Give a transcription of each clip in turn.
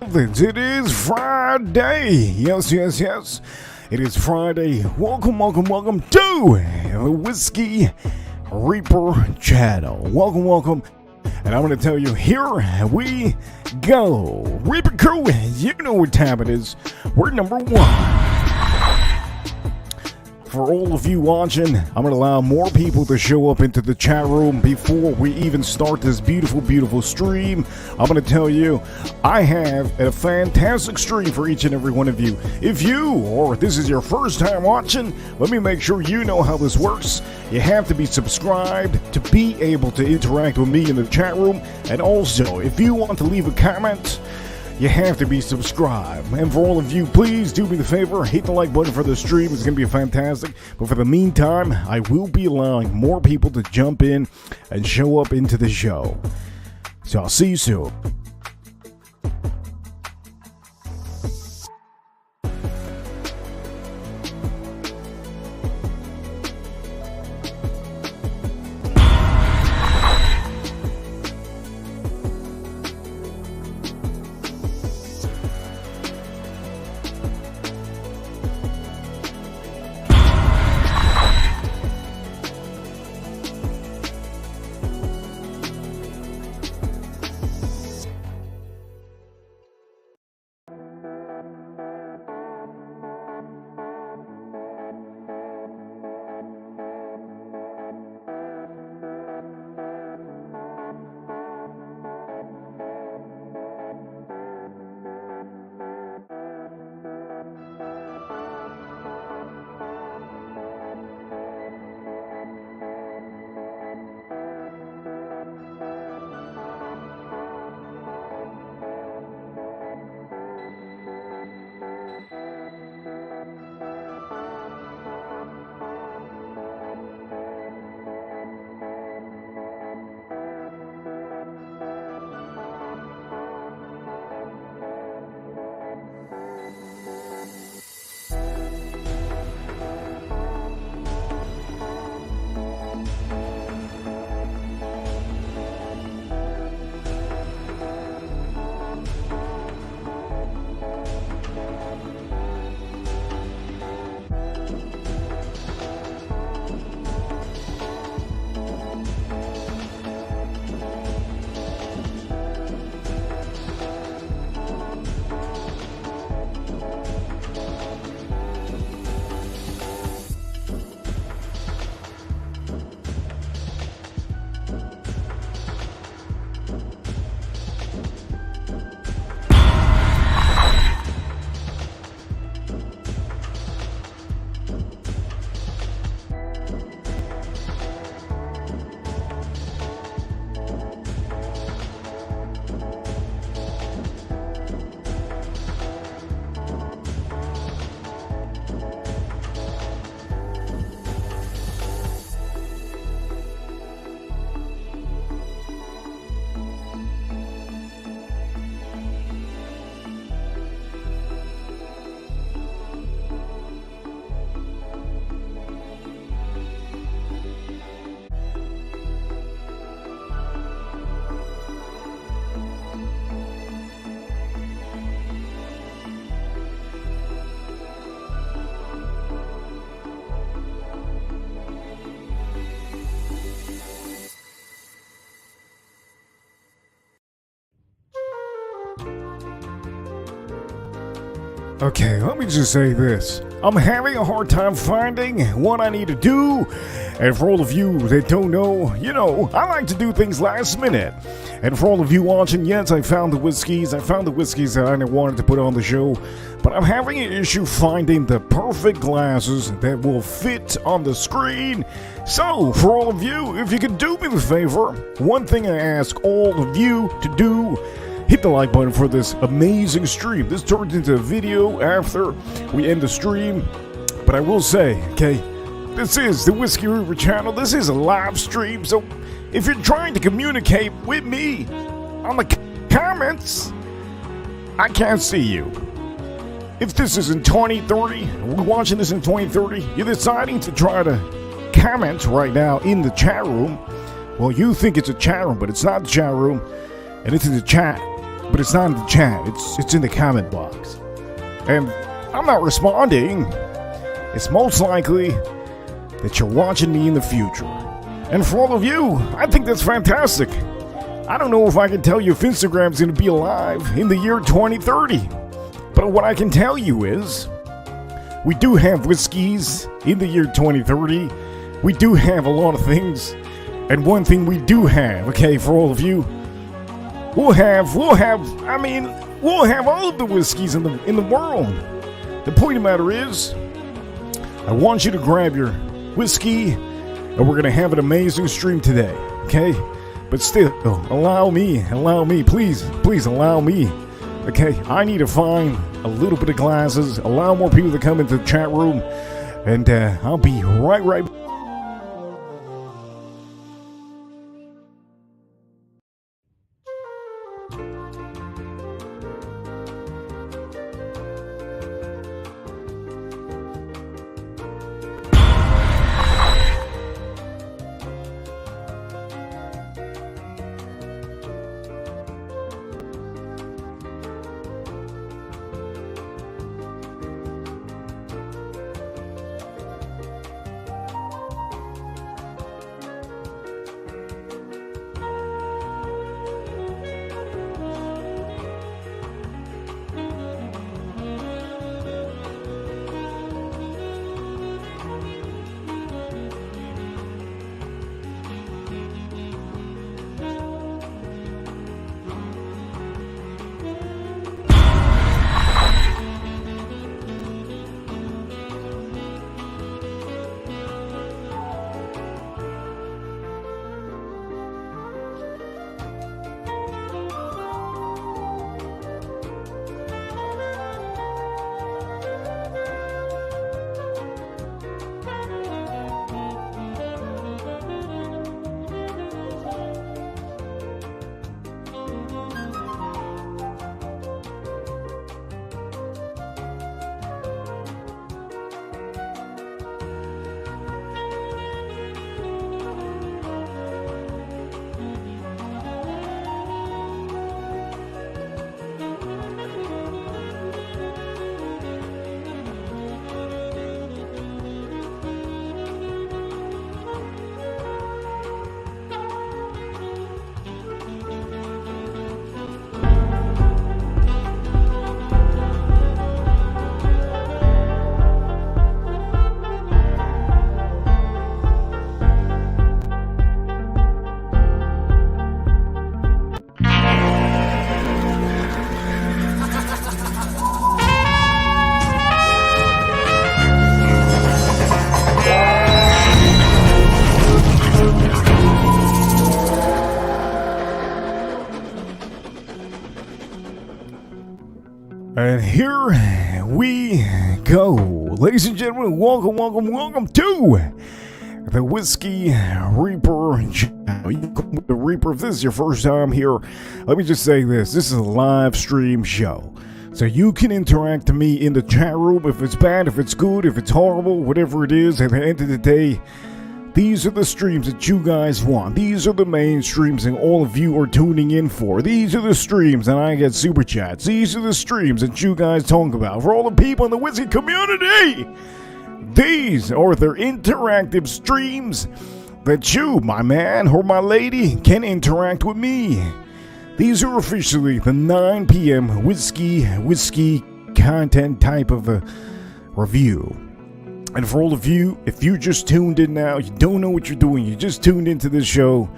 somethings. It is Friday. Yes. It is Friday. Welcome to the Whiskey Reaper channel. Welcome. And I'm going to tell you, here we go. Reaper crew, you know what time it is. We're number one. For all of you watching, I'm going to allow more people to show up into the chat room before we even start this beautiful stream. I'm going to tell you, I have a fantastic stream for each and every one of you. If you, or this is your first time watching, let me make sure you know how this works. You have to be subscribed to be able to interact with me in the chat room. And also, if you want to leave a comment, you have to be subscribed. And for all of you, please do me the favor, hit the like button for the stream. It's going to be fantastic. But for the meantime, I will be allowing more people to jump in and show up into the show. So I'll see you soon. Okay, let me just say this. I'm having a hard time finding what I need to do. And for all of you that don't know, I like to do things last minute. And for all of you watching, yes, I found the whiskeys. I found the whiskeys that I wanted to put on the show. But I'm having an issue finding the perfect glasses that will fit on the screen. So, for all of you, if you could do me the favor, one thing I ask all of you to do, hit the like button for this amazing stream. This turns into a video after we end the stream. But I will say, okay, this is the Whiskey Reaper channel. This is a live stream. So if you're trying to communicate with me on the comments, I can't see you. If this is in 2030, we're watching this in 2030, you're deciding to try to comment right now in the chat room. Well, you think it's a chat room, but it's not the chat room. And it's in the chat. but it's not in the chat. It's in the comment box. And I'm not responding. It's most likely that you're watching me in the future. And for all of you, I think that's fantastic. I don't know if I can tell you if Instagram's going to be alive in the year 2030. But what I can tell you is, we do have whiskeys in the year 2030. We do have a lot of things. And one thing we do have, okay, for all of you, we'll have all of the whiskeys in the world. The point of the matter is, I want you to grab your whiskey, and we're gonna have an amazing stream today, okay? But still, allow me, please allow me, okay? I need to find a little bit of glasses, allow more people to come into the chat room, and I'll be right back. And here we go. Ladies and gentlemen, welcome to the Whiskey Reaper channel. You call me the Reaper. If this is your first time here, let me just say this. This is a live stream show. So you can interact with me in the chat room if it's bad, if it's good, if it's horrible, whatever it is. At the end of the day, these are the streams that you guys want. These are the main streams that all of you are tuning in for. These are the streams that I get super chats. These are the streams that you guys talk about. For all the people in the whiskey community, these are the interactive streams that you, my man or my lady, can interact with me. These are officially the 9 p.m. whiskey content type of a review. And for all of you, if you just tuned in now, you don't know what you're doing, you just tuned into this show,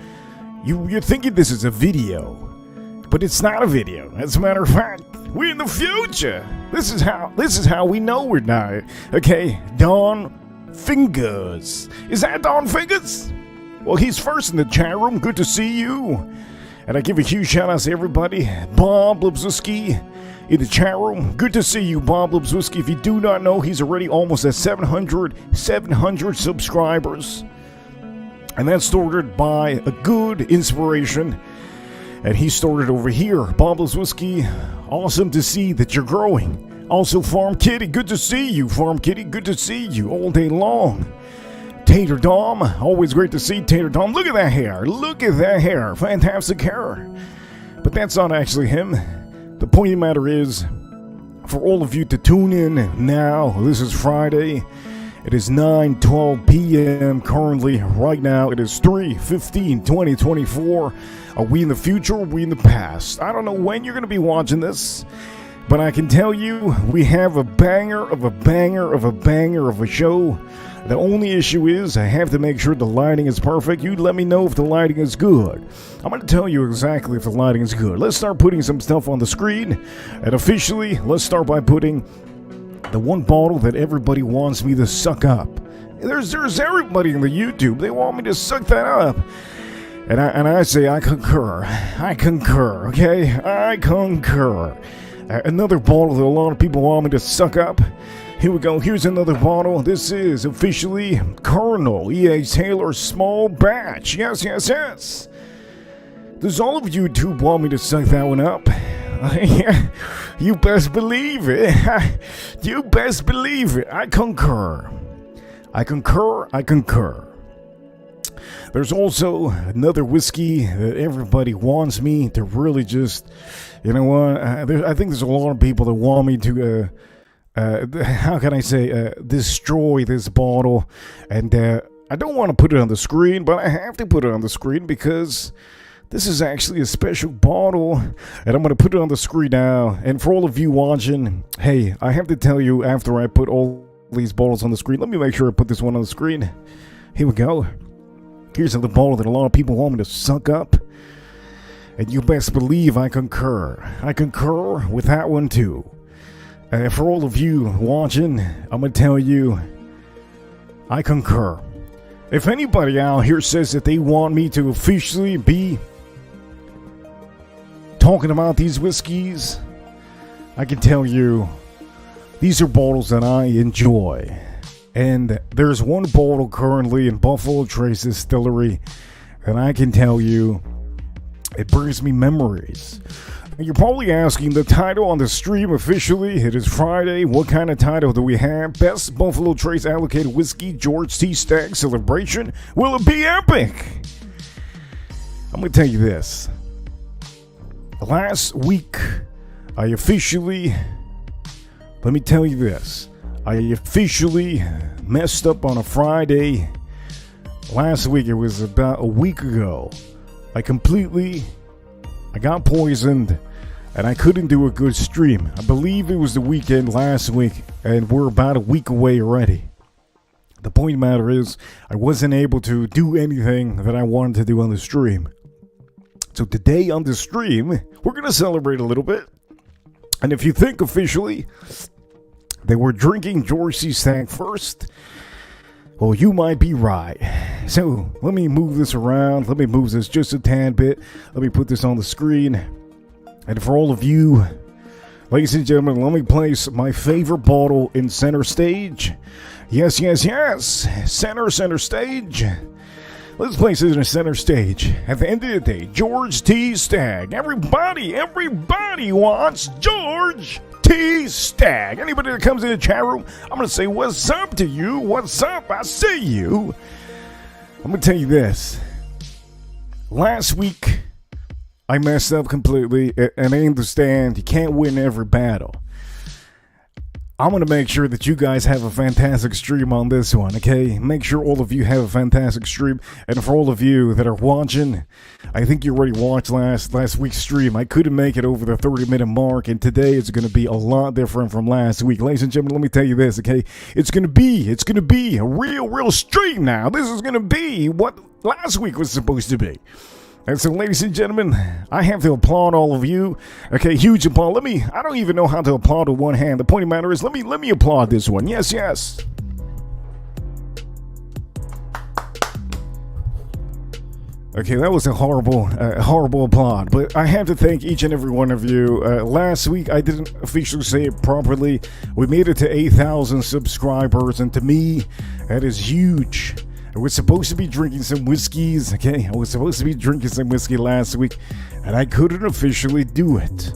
you're thinking this is a video. But it's not a video. As a matter of fact, we're in the future. This is how we know we're not. Okay, Don Fingers. Is that Don Fingers? Well, he's first in the chat room. Good to see you. And I give a huge shout out to everybody. Bob Lebowski in the chat room. Good to see you, Bob Lebowski. If you do not know, he's already almost at 700 subscribers. And that started by a good inspiration. And he started over here. Bob Lebowski, awesome to see that you're growing. Also, Farm Kitty, good to see you. Farm Kitty, good to see you all day long. Tater Dom, always great to see Tater Dom. Look at that hair. Look at that hair. Fantastic hair. But that's not actually him. point of the matter is, for all of you to tune in now, this is Friday. It is 9:12 p.m. currently. Right now, it is 3/15/2024. Are we in the future or are we in the past? I don't know when you're going to be watching this, but I can tell you we have a banger of a banger of a banger of a show. The only issue is I have to make sure the lighting is perfect. You let me know if the lighting is good. I'm going to tell you exactly if the lighting is good. Let's start putting some stuff on the screen. And officially, let's start by putting the one bottle that everybody wants me to suck up. There's everybody in the YouTube. They want me to suck that up. And I say I concur. I concur, okay? I concur. Another bottle that a lot of people want me to suck up. Here we go. Here's another bottle. This is officially Colonel E.A. Taylor Small Batch. Yes, yes, yes. Does all of YouTube want me to suck that one up? You best believe it. You best believe it. I concur. I concur. I concur. There's also another whiskey that everybody wants me to really just, you know what? I think there's a lot of people that want me to, how can I say, destroy this bottle. And I don't want to put it on the screen, but I have to put it on the screen because this is actually a special bottle, and I'm going to put it on the screen now. And for all of you watching, hey, I have to tell you after I put all these bottles on the screen, let me make sure I put this one on the screen. Here we go. Here's the bottle that a lot of people want me to suck up. And you best believe I concur. I concur with that one too. For all of you watching, I'm going to tell you, I concur. If anybody out here says that they want me to officially be talking about these whiskeys, I can tell you these are bottles that I enjoy. And there's one bottle currently in Buffalo Trace Distillery, and I can tell you it brings me memories. You're probably asking the title on the stream officially. It is Friday. What kind of title do we have? Best Buffalo Trace Allocated Whiskey George T. Stagg Celebration? Will it be epic? I'm going to tell you this. Last week, I officially messed up on a Friday. Last week, it was about a week ago. I got poisoned, and I couldn't do a good stream. I believe it was the weekend last week, and we're about a week away already. The point of the matter is, I wasn't able to do anything that I wanted to do on the stream. So today on the stream, we're going to celebrate a little bit. And if you think officially they were drinking George C. Stagg first, well, you might be right. So let me move this around. Let me move this just a tad bit. Let me put this on the screen. And for all of you, ladies and gentlemen, let me place my favorite bottle in center stage. Yes, yes, yes. Center stage. Let's place it in center stage. At the end of the day, George T. Stagg. Everybody wants George T. Stagg. Anybody that comes in the chat room, I'm going to say, what's up to you? What's up? I see you. I'm going to tell you this. Last week, I messed up completely, and I understand you can't win every battle. I'm going to make sure that you guys have a fantastic stream on this one, okay? Make sure all of you have a fantastic stream. And for all of you that are watching, I think you already watched last week's stream. I couldn't make it over the 30-minute mark, and today it's going to be a lot different from last week. Ladies and gentlemen, let me tell you this, okay? It's going to be a real stream now. This is going to be what last week was supposed to be. And so, ladies and gentlemen, I have to applaud all of you. Okay, huge applaud. I don't even know how to applaud with one hand. The point of the matter is, let me applaud this one. Yes, yes. Okay, that was a horrible applaud. But I have to thank each and every one of you. Last week, I didn't officially say it properly. We made it to 8,000 subscribers, and to me, that is huge. I was supposed to be drinking some whiskeys, okay? I was supposed to be drinking some whiskey last week, and I couldn't officially do it.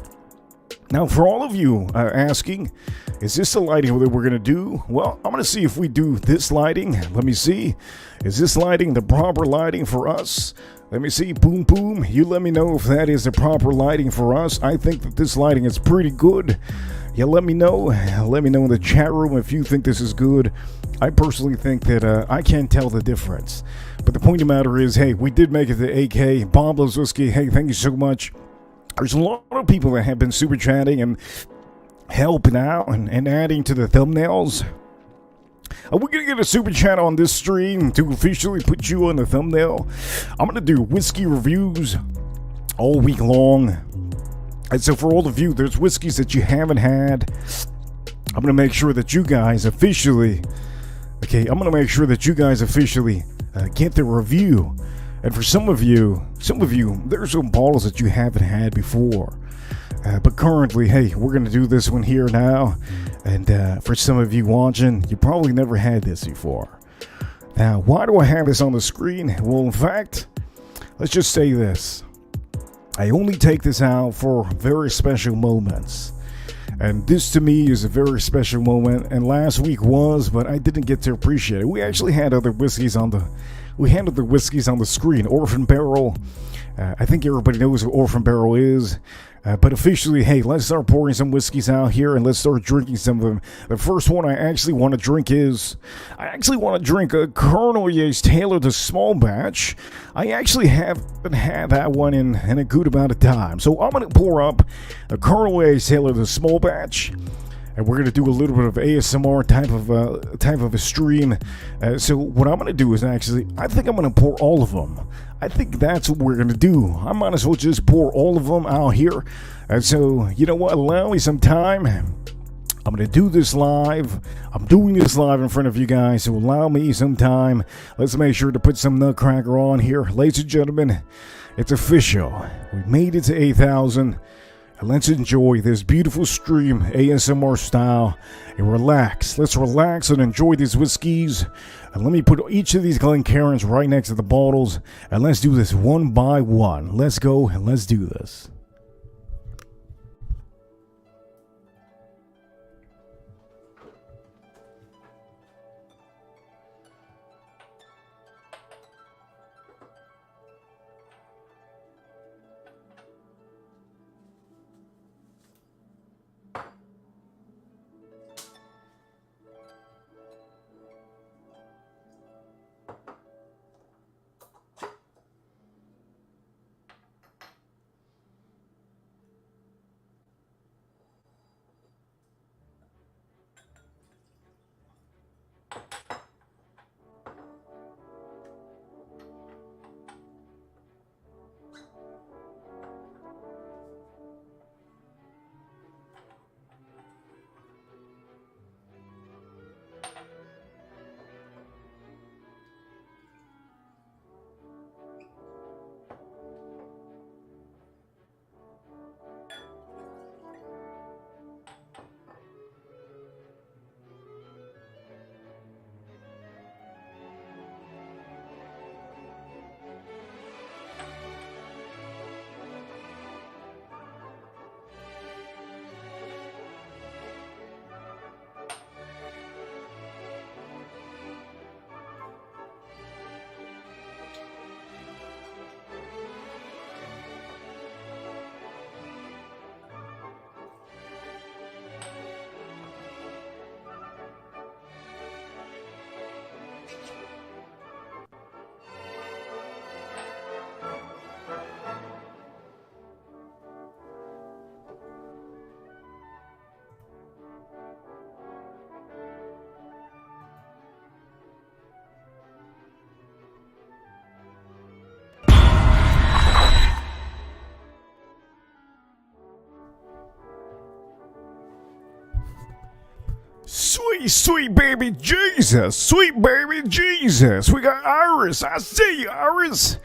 Now, for all of you asking, is this the lighting that we're going to do? Well, I'm going to see if we do this lighting. Let me see. Is this lighting the proper lighting for us? Let me see. Boom, boom. You let me know if that is the proper lighting for us. I think that this lighting is pretty good. Yeah, let me know. Let me know in the chat room if you think this is good. I personally think that I can't tell the difference. But the point of the matter is, hey, we did make it to 8K. Bob Loves Whiskey, hey, thank you so much. There's a lot of people that have been super chatting and helping out and adding to the thumbnails. Are we going to get a super chat on this stream to officially put you on the thumbnail? I'm going to do whiskey reviews all week long. And so for all of you, there's whiskeys that you haven't had. I'm going to make sure that you guys officially, get the review. And for some of you, there's some bottles that you haven't had before. But currently, hey, we're going to do this one here now. And for some of you watching, you probably never had this before. Now, why do I have this on the screen? Well, in fact, let's just say this. I only take this out for very special moments. And this to me is a very special moment. And last week was, but I didn't get to appreciate it. We actually had other whiskeys on the screen. Orphan Barrel. I think everybody knows what Orphan Barrel is. But officially, hey, let's start pouring some whiskeys out here and let's start drinking some of them. The first one I actually want to drink a Colonel Yates Taylor, the small batch. I actually haven't had that one in a good amount of time. So I'm going to pour up a Colonel Yates Taylor, the small batch. And we're going to do a little bit of ASMR type of a stream. So what I'm going to do is I think I'm going to pour all of them. I think that's what we're going to do. I might as well just pour all of them out here. And so, you know what? Allow me some time. I'm going to do this live. I'm doing this live in front of you guys. So allow me some time. Let's make sure to put some Nutcracker on here. Ladies and gentlemen, it's official. We made it to 8,000. And let's enjoy this beautiful stream, ASMR style, and relax. Let's relax and enjoy these whiskeys. And let me put each of these Glencairns right next to the bottles, and let's do this one by one. Let's go and let's do this. Sweet baby Jesus. Sweet baby Jesus. We got Iris. I see you, Iris.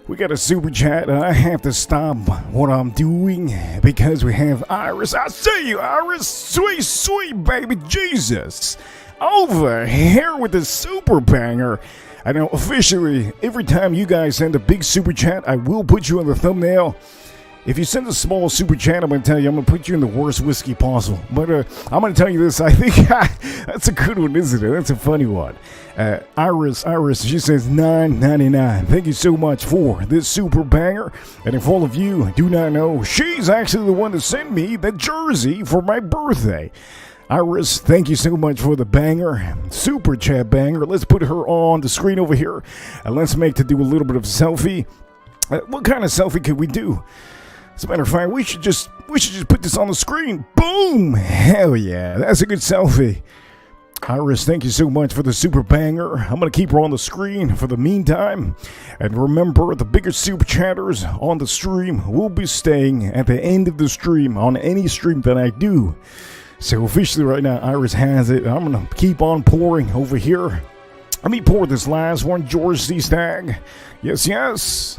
We got a super chat, and I have to stop what I'm doing because we have Iris. I see you, Iris. Sweet baby Jesus. Over here with the super banger. I know officially, every time you guys send a big super chat, I will put you on the thumbnail. If you send a small super chat, I'm going to tell you, I'm going to put you in the worst whiskey possible. But I'm going to tell you this, I think that's a good one, isn't it? That's a funny one. Iris, she says $9.99. Thank you so much for this super banger. And if all of you do not know, she's actually the one that sent me the jersey for my birthday. Iris, thank you so much for the banger, super chat banger. Let's put her on the screen over here, and let's make to do a little bit of selfie. What kind of selfie could we do? As a matter of fact, we should just put this on the screen. Boom! Hell yeah, that's a good selfie. Iris, thank you so much for the super banger. I'm going to keep her on the screen for the meantime. And remember, the bigger super chatters on the stream will be staying at the end of the stream on any stream that I do. So officially right now, Iris has it. I'm going to keep on pouring over here. Let me pour this last one, George C. Stagg. Yes, yes.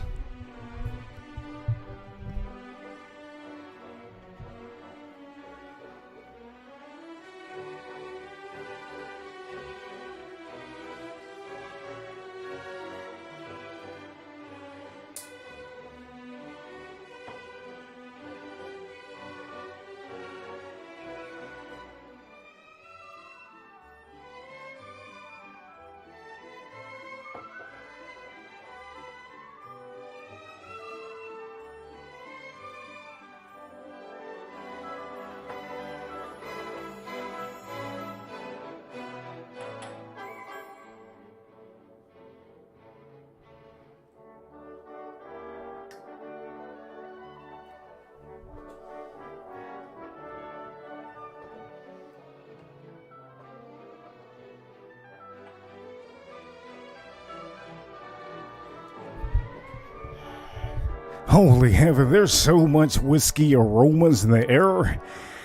Holy heaven, there's so much whiskey aromas in the air.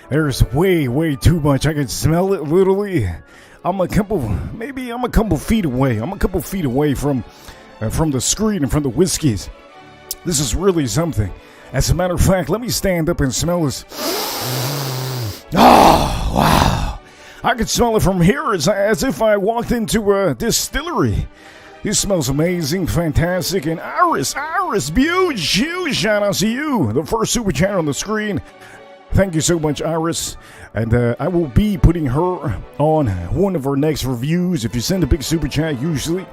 There's way too much. I can smell it literally. I'm a couple feet away. I'm a couple feet away from the screen and from the whiskeys. This is really something. As a matter of fact, let me stand up and smell this. Oh, wow. I can smell it from here as if I walked into a distillery. This smells amazing, fantastic, and Iris, huge shout out to you, the first super chat on the screen. Thank you so much, Iris, and I will be putting her on one of our next reviews. If you send a big super chat, usually,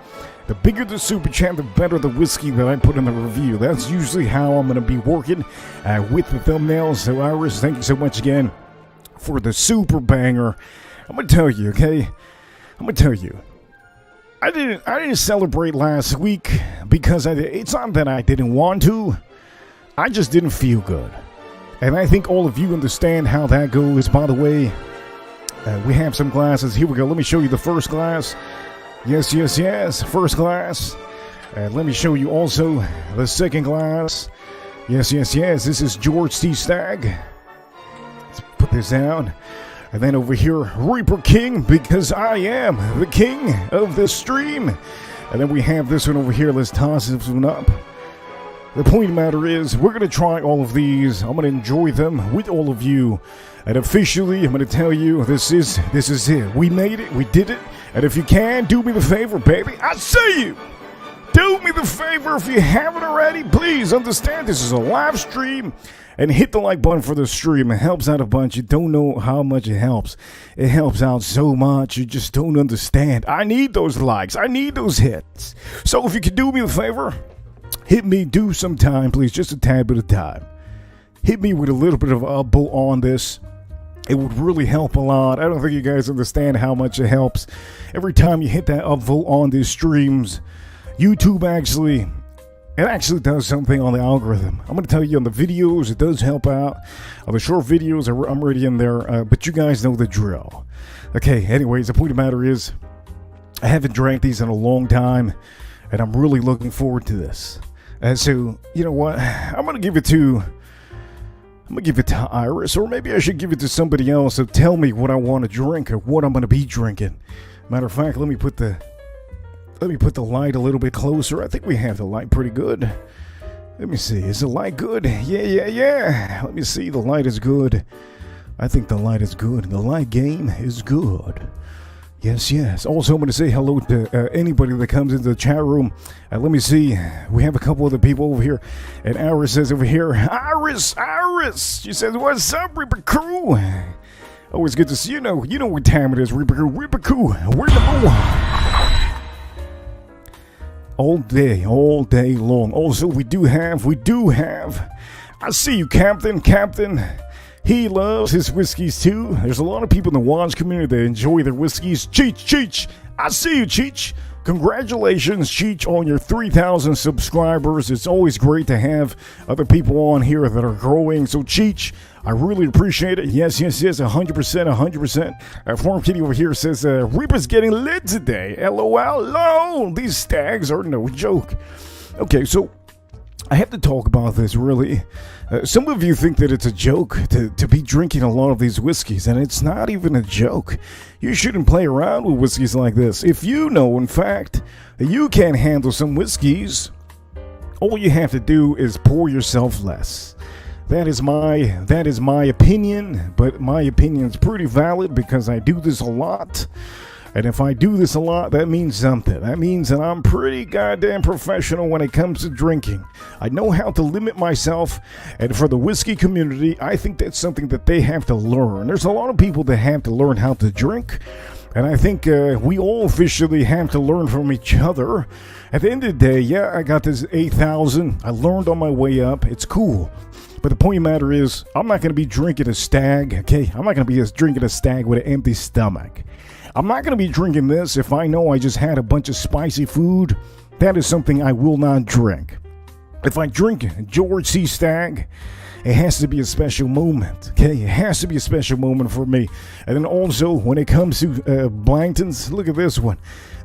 the bigger the super chat, the better the whiskey that I put in the review. That's usually how I'm going to be working with the thumbnails. So, Iris, thank you so much again for the super banger. I'm going to tell you, okay? I'm going to tell you. I didn't celebrate last week because it's not that I didn't want to. I just didn't feel good. And I think all of you understand how that goes. By the way, we have some glasses. Here we go. Let me show you the first glass. Yes. First glass. And let me show you also the second glass. Yes. This is George C. Stagg. Let's put this down. And then over here, Reaper King, because I am the king of this stream. And then we have this one over here. Let's toss this one up. The point of the matter is, we're going to try all of these. I'm going to enjoy them with all of you. And officially, I'm going to tell you, this is it. We made it. We did it. And if you can, do me the favor, baby. I see you. Do me the favor if you haven't already. Please understand this is a live stream. And hit the like button for the stream. It helps out a bunch. You don't know how much it helps. It helps out so much. You just don't understand. I need those likes. I need those hits. So if you could do me a favor, hit me, do some time, please. Just a tad bit of time. Hit me with a little bit of upvote on this. It would really help a lot. I don't think you guys understand how much it helps. Every time you hit that upvote on these streams, YouTube actually does something on the algorithm. I'm going to tell you on the videos, it does help out. On the short videos, I'm already in there, but you guys know the drill. Okay, anyways, the point of the matter is, I haven't drank these in a long time, and I'm really looking forward to this. And so, you know what? I'm going to give it to Iris, or maybe I should give it to somebody else to tell me what I want to drink or what I'm going to be drinking. Matter of fact, let me put the light a little bit closer. I think we have the light pretty good. Let me see. Is the light good? Yeah. Let me see. The light is good. I think the light is good. The light game is good. Yes. Also, I'm going to say hello to anybody that comes into the chat room. Let me see. We have a couple other people over here. And Iris says over here, Iris! She says, what's up, Reaper Crew? Always good to see you. You know what time it is, Reaper Crew. Reaper Crew, we're number one. All day long. Also, we do have. I see you, Captain. He loves his whiskeys too. There's a lot of people in the Watch community that enjoy their whiskeys. Cheech. I see you, Cheech. Congratulations, Cheech, on your 3,000 subscribers. It's always great to have other people on here that are growing. So, Cheech, I really appreciate it. Yes, 100%. Form Kitty over here says, Reaper's getting lit today. LOL. These stags are no joke. Okay, so I have to talk about this, really. Some of you think that it's a joke to be drinking a lot of these whiskeys, and it's not even a joke. You shouldn't play around with whiskeys like this. If you know, in fact, that you can't handle some whiskeys, all you have to do is pour yourself less. That is my opinion, but my opinion is pretty valid because I do this a lot. And if I do this a lot, that means something. That means that I'm pretty goddamn professional when it comes to drinking. I know how to limit myself, and for the whiskey community, I think that's something that they have to learn. There's a lot of people that have to learn how to drink, and I think we all officially have to learn from each other. At the end of the day, yeah, I got this 8,000. I learned on my way up. It's cool. But the point of the matter is, I'm not going to be drinking a Stagg, okay? I'm not going to be drinking a Stagg with an empty stomach. I'm not going to be drinking this if I know I just had a bunch of spicy food. That is something I will not drink. If I drink George C. Stagg, it has to be a special moment, okay? It has to be a special moment for me. And then also, when it comes to Blankton's, look at this one.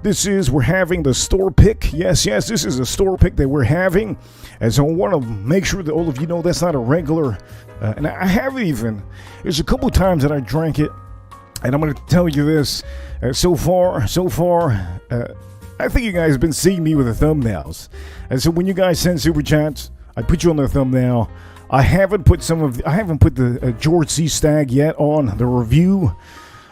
We're having the store pick. Yes, this is a store pick that we're having. And so I want to make sure that all of you know that's not a regular. And I haven't even. There's a couple times that I drank it. And I'm going to tell you this, so far, I think you guys have been seeing me with the thumbnails. And so when you guys send super chats, I put you on the thumbnail. I haven't put the George C. Stagg yet on the review.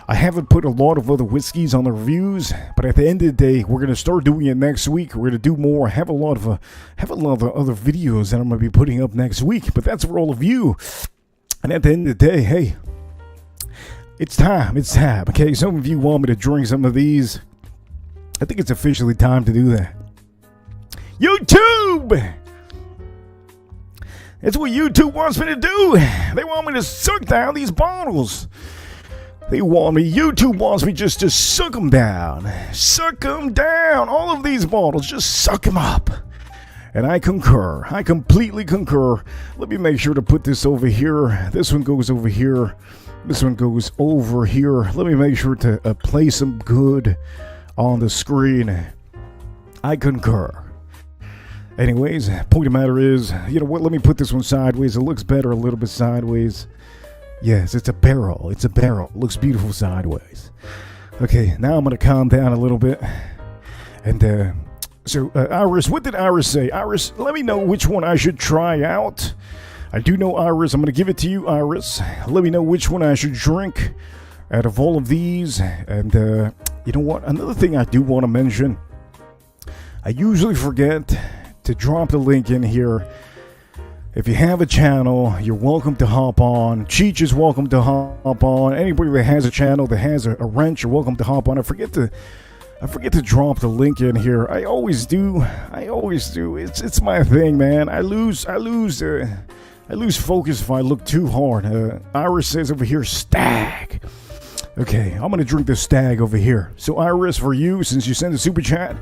I haven't put a lot of other whiskeys on the reviews, but at the end of the day, we're going to start doing it next week. We're going to do more. I have a lot of other videos that I'm going to be putting up next week, but that's for all of you. And at the end of the day, hey, it's time, okay? Some of you want me to drink some of these. I think it's officially time to do that. YouTube! That's what YouTube wants me to do. They want me to suck down these bottles. YouTube wants me just to suck them down. Suck them down. All of these bottles, just suck them up. And I concur. I completely concur. Let me make sure to put this over here. This one goes over here. This one goes over here. Let me make sure to place them good on the screen. I concur. Anyways, point of the matter is, you know what? Let me put this one sideways. It looks better a little bit sideways. Yes, it's a barrel. It looks beautiful sideways. Okay, now I'm going to calm down a little bit. And so, Iris, what did Iris say? Iris, let me know which one I should try out. I do know, Iris. I'm going to give it to you, Iris. Let me know which one I should drink out of all of these. And you know what? Another thing I do want to mention. I usually forget to drop the link in here. If you have a channel, you're welcome to hop on. Cheech is welcome to hop on. Anybody that has a channel that has a wrench, you're welcome to hop on. I forget to drop the link in here. I always do. It's my thing, man. I lose focus if I look too hard. Iris says over here, Stagg. Okay, I'm going to drink the Stagg over here. So, Iris, for you, since you sent a super chat,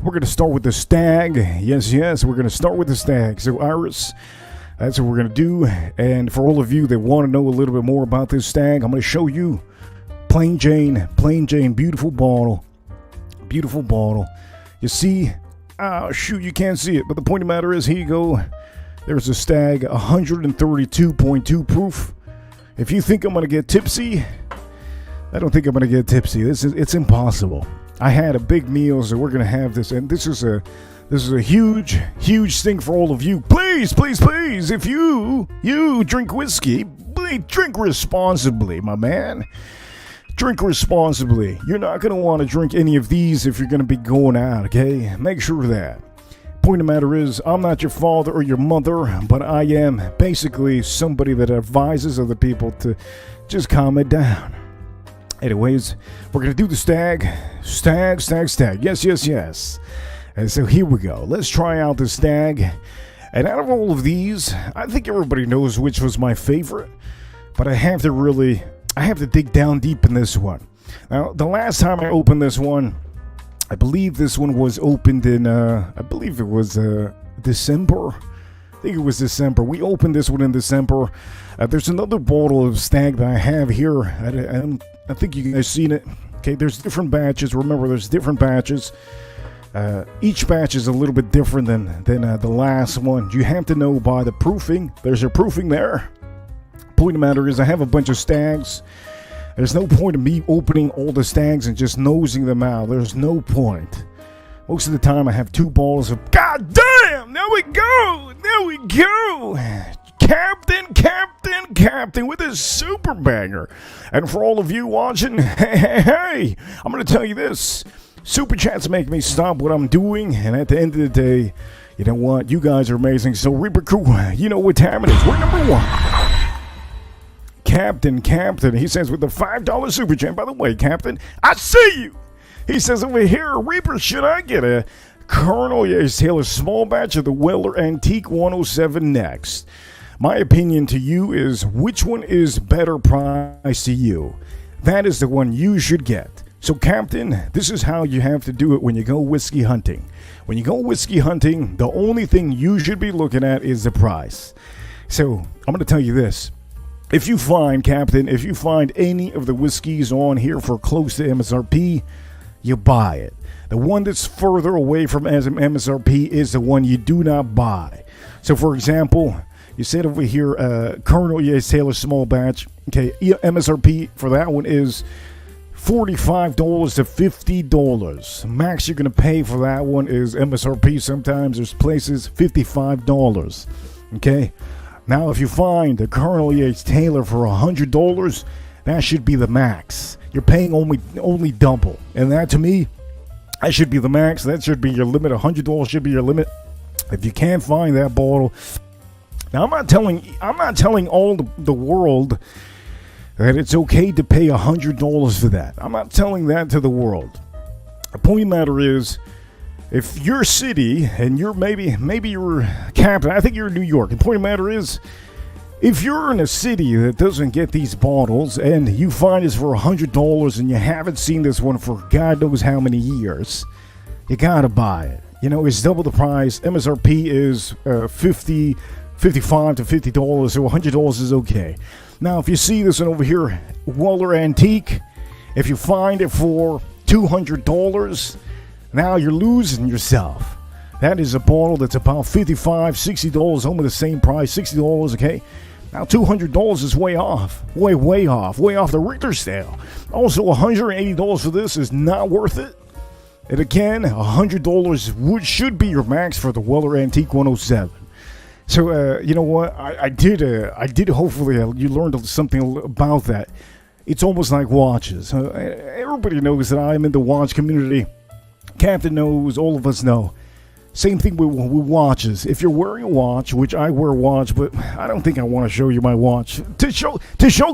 we're going to start with the Stagg. Yes, we're going to start with the Stagg. So, Iris, that's what we're going to do. And for all of you that want to know a little bit more about this Stagg, I'm going to show you Plain Jane, beautiful bottle. Beautiful bottle. You see, shoot, you can't see it, but the point of the matter is, here you go. There's a Stagg, 132.2 proof. If you think I'm going to get tipsy, I don't think I'm going to get tipsy. It's impossible. I had a big meal, so we're going to have this, and this is a huge thing for all of you. Please, if you drink whiskey, please drink responsibly, my man. drink responsibly. You're not going to want to drink any of these if you're going to be going out, okay? Make sure of that. Point of the matter is, I'm not your father or your mother, but I am basically somebody that advises other people to just calm it down. Anyways, we're going to do the Stagg. Stagg. Yes. And so here we go. Let's try out the Stagg. And out of all of these, I think everybody knows which was my favorite. But I have to dig down deep in this one. Now, the last time I opened this one, I believe this one was opened in, I believe it was December. I think it was December. We opened this one in December. There's another bottle of Stagg that I have here. I think you guys seen it. Okay, there's different batches. Remember, there's different batches. Each batch is a little bit different than the last one. You have to know by the proofing. There's a proofing there. Point of the matter is, I have a bunch of Staggs. There's no point in me opening all the Staggs and just nosing them out. There's no point. Most of the time, I have 2 bottles of. God damn! There we go! Captain with a super banger. And for all of you watching, hey, I'm going to tell you this. Super chats make me stop what I'm doing. And at the end of the day, you know what? You guys are amazing. So Reaper Crew, you know what time it is. We're number 1. Captain, he says with the $5 super chat. By the way, Captain, I see you. He says over here, Reaper, should I get a Colonel Taylor small batch of the Weller Antique 107 next? My opinion to you is, which one is better price to you? That is the one you should get. So, Captain, this is how you have to do it when you go whiskey hunting. When you go whiskey hunting, the only thing you should be looking at is the price. So, I'm going to tell you this. If you find, Captain, any of the whiskeys on here for close to MSRP, you buy it. The one that's further away from MSRP is the one you do not buy. So, for example, you said over here, Colonel Taylor small batch. Okay, MSRP for that one is $45 to $50. Max you're going to pay for that one is MSRP. Sometimes there's places $55. Okay? Now, if you find a Colonel Taylor for $100, that should be the max. You're paying only double. And that, to me, that should be the max. That should be your limit. $100 should be your limit. If you can't find that bottle. Now, I'm not telling all the world that it's okay to pay $100 for that. I'm not telling that to the world. The point of the matter is, if your city, and you're maybe you're Captain, I think you're in New York. The point of the matter is, if you're in a city that doesn't get these bottles and you find this for $100 and you haven't seen this one for God knows how many years, you gotta buy it. You know, it's double the price. MSRP is $55 to $50, so $100 is okay. Now, if you see this one over here, Weller Antique, if you find it for $200, now you're losing yourself. That is a bottle that's about $55, $60, almost the same price, $60, okay? Now, $200 is way off. Way off the Richter scale. Also, $180 for this is not worth it. And again, $100 should be your max for the Weller Antique 107. So, you know what? I did. Hopefully, you learned something about that. It's almost like watches. Everybody knows that I'm in the watch community. Captain knows. All of us know. Same thing with watches. If you're wearing a watch, which I wear a watch, but I don't think I want to show you my watch. To show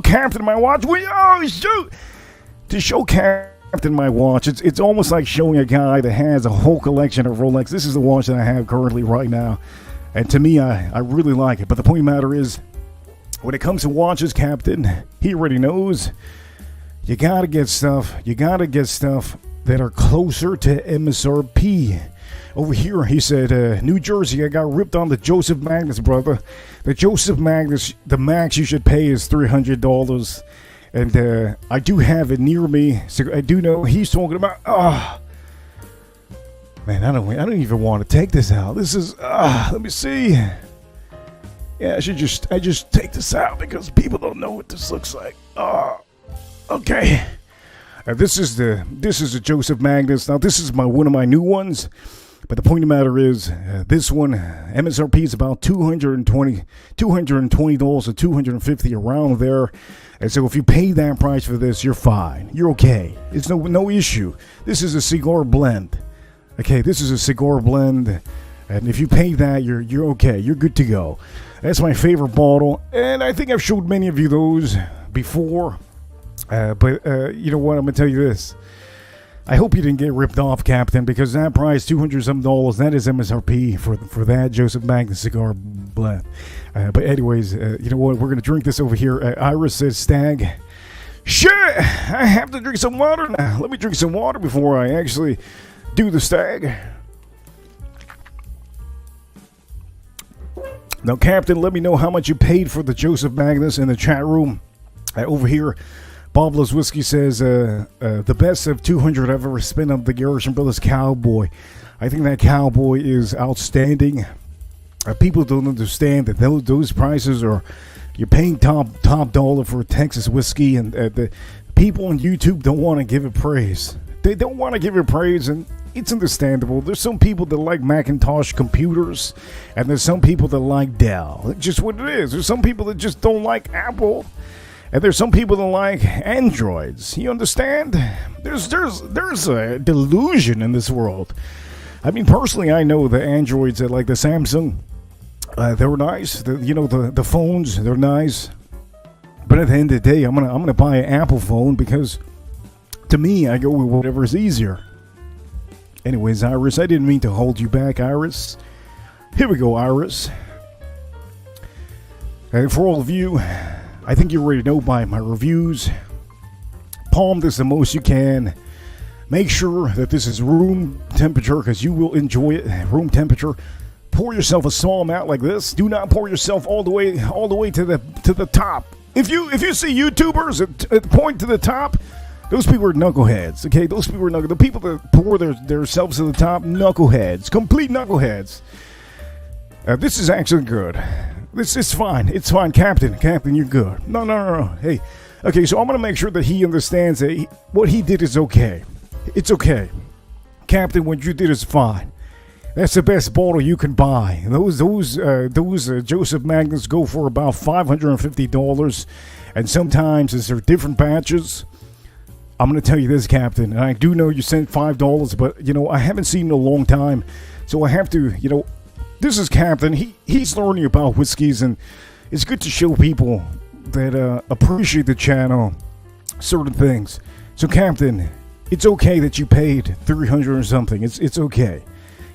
Captain my watch. To show Captain my watch. It's almost like showing a guy that has a whole collection of Rolex. This is the watch that I have currently right now. And to me, I really like it. But the point of the matter is, when it comes to watches, Captain, he already knows. You gotta get stuff that are closer to MSRP. Over here, he said, New Jersey, I got ripped on the Joseph Magnus, brother. The Joseph Magnus, the max you should pay is $300. And I do have it near me, so I do know he's talking about. Man, I don't even want to take this out. This is, let me see. Yeah, I just take this out because people don't know what this looks like. Okay. This is the Joseph Magnus. Now, this is one of my new ones. But the point of the matter is, this one, MSRP is about $220 or $250 around there. And so if you pay that price for this, you're fine. You're okay. It's no issue. This is a cigar blend. Okay, this is a cigar blend. And if you pay that, you're okay. You're good to go. That's my favorite bottle. And I think I've showed many of you those before. But you know what? I'm going to tell you this. I hope you didn't get ripped off, Captain, because that price, $200 that is MSRP for that Joseph Magnus cigar blend. But anyways, you know what? We're going to drink this over here. Iris says, Stagg, shit, I have to drink some water now. Let me drink some water before I actually do the Stagg. Now, Captain, let me know how much you paid for the Joseph Magnus in the chat room. Over here, Boblo's Whiskey says, the best of 200 I've ever spent on the Garrison Brothers Cowboy. I think that Cowboy is outstanding. People don't understand that those prices are, you're paying top dollar for Texas whiskey, and the people on YouTube don't want to give it praise. They don't want to give it praise, and it's understandable. There's some people that like Macintosh computers, and there's some people that like Dell. It's just what it is. There's some people that just don't like Apple. And there's some people that like Androids. You understand? There's a delusion in this world. I mean, personally, I know the Androids that like the Samsung. They're nice. The phones, they're nice. But at the end of the day, I'm gonna buy an Apple phone because, to me, I go with whatever's easier. Anyways, Iris, I didn't mean to hold you back, Iris. Here we go, Iris. And for all of you, I think you already know by my reviews. Palm this the most you can. Make sure that this is room temperature because you will enjoy it. Room temperature. Pour yourself a small amount like this. Do not pour yourself all the way to the top. If you see YouTubers point to the top, those people are knuckleheads. Okay, those people are the people that pour themselves to the top, knuckleheads, complete knuckleheads. This is actually good. This is fine. It's fine, Captain. Captain, you're good. No. Hey, okay, so I'm going to make sure that he understands that what he did is okay. It's okay. Captain, what you did is fine. That's the best bottle you can buy. Those Joseph Magnus go for about $550, and sometimes as they're different batches. I'm going to tell you this, Captain, and I do know you sent $5, but, I haven't seen in a long time, so I have to, this is Captain. He's learning about whiskeys, and it's good to show people that appreciate the channel certain things. So, Captain, it's okay that you paid $300 or something. It's okay.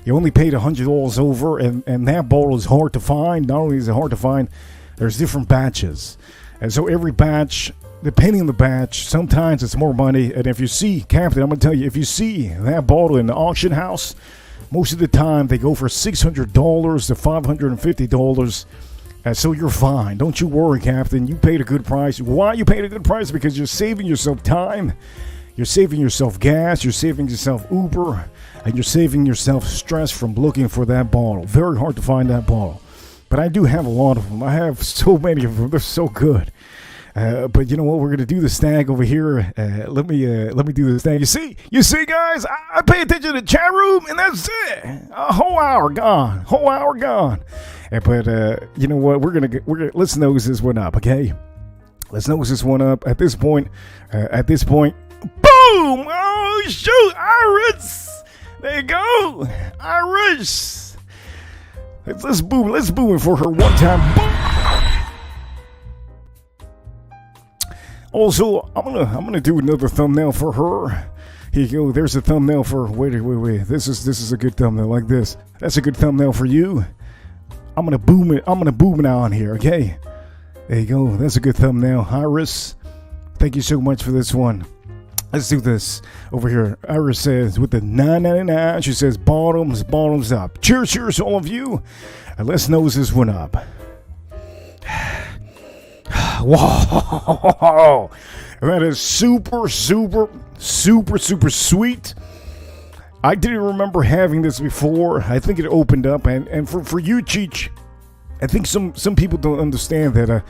You only paid $100 over, and that bottle is hard to find. Not only is it hard to find, there's different batches, and so every batch, depending on the batch, sometimes it's more money. And if you see, Captain, I'm gonna tell you, if you see that bottle in the auction house, most of the time, they go for $600 to $550, so you're fine. Don't you worry, Captain. You paid a good price. Why you paid a good price? Because you're saving yourself time, you're saving yourself gas, you're saving yourself Uber, and you're saving yourself stress from looking for that bottle. Very hard to find that bottle. But I do have a lot of them. I have so many of them. They're so good. But you know what? We're gonna do the Stagg over here. Let me do the Stagg. You see, guys, I pay attention to the chat room, and that's it. A whole hour gone. But you know what? We're gonna let's nose this one up, okay? Let's nose this one up. At this point, boom! Oh shoot, Iris! There you go, Iris. Let's boom it for her one time. Boom. Also, I'm gonna do another thumbnail for her. Here you go. There's a thumbnail for. Wait. This is a good thumbnail like this. That's a good thumbnail for you. I'm gonna boom it on here. Okay. There you go. That's a good thumbnail. Iris, thank you so much for this one. Let's do this over here. Iris says with the $9.99. She says bottoms up. Cheers, all of you. And let's nose this one up. Whoa, that is super sweet. I didn't remember having this before. I think it opened up, and for you, Cheech, I think some people don't understand that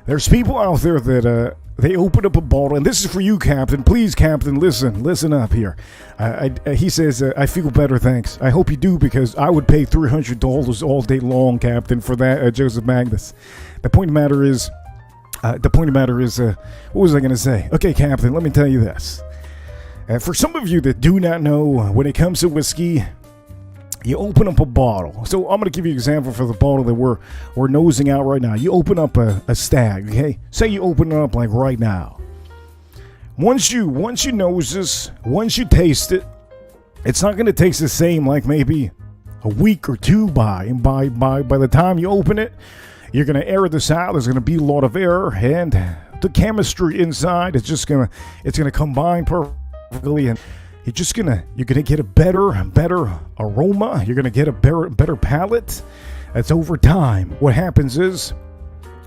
there's people out there that they open up a bottle, and this is for you, Captain. Please, Captain, listen up here. He says, I feel better, thanks. I hope you do, because I would pay $300 all day long, Captain, for that, Joseph Magnus. The point of the matter is, what was I going to say? Okay, Captain, let me tell you this. For some of you that do not know, when it comes to whiskey, you open up a bottle. So I'm going to give you an example for the bottle that we're nosing out right now. You open up a Stagg, okay? Say you open it up like right now. Once you nose this, once you taste it, it's not going to taste the same like maybe a week or two by the time you open it. You're going to air this out. There's going to be a lot of air, and the chemistry inside is just going to combine perfectly, and you're gonna get a better aroma. You're gonna get a better palate. That's over time. What happens is,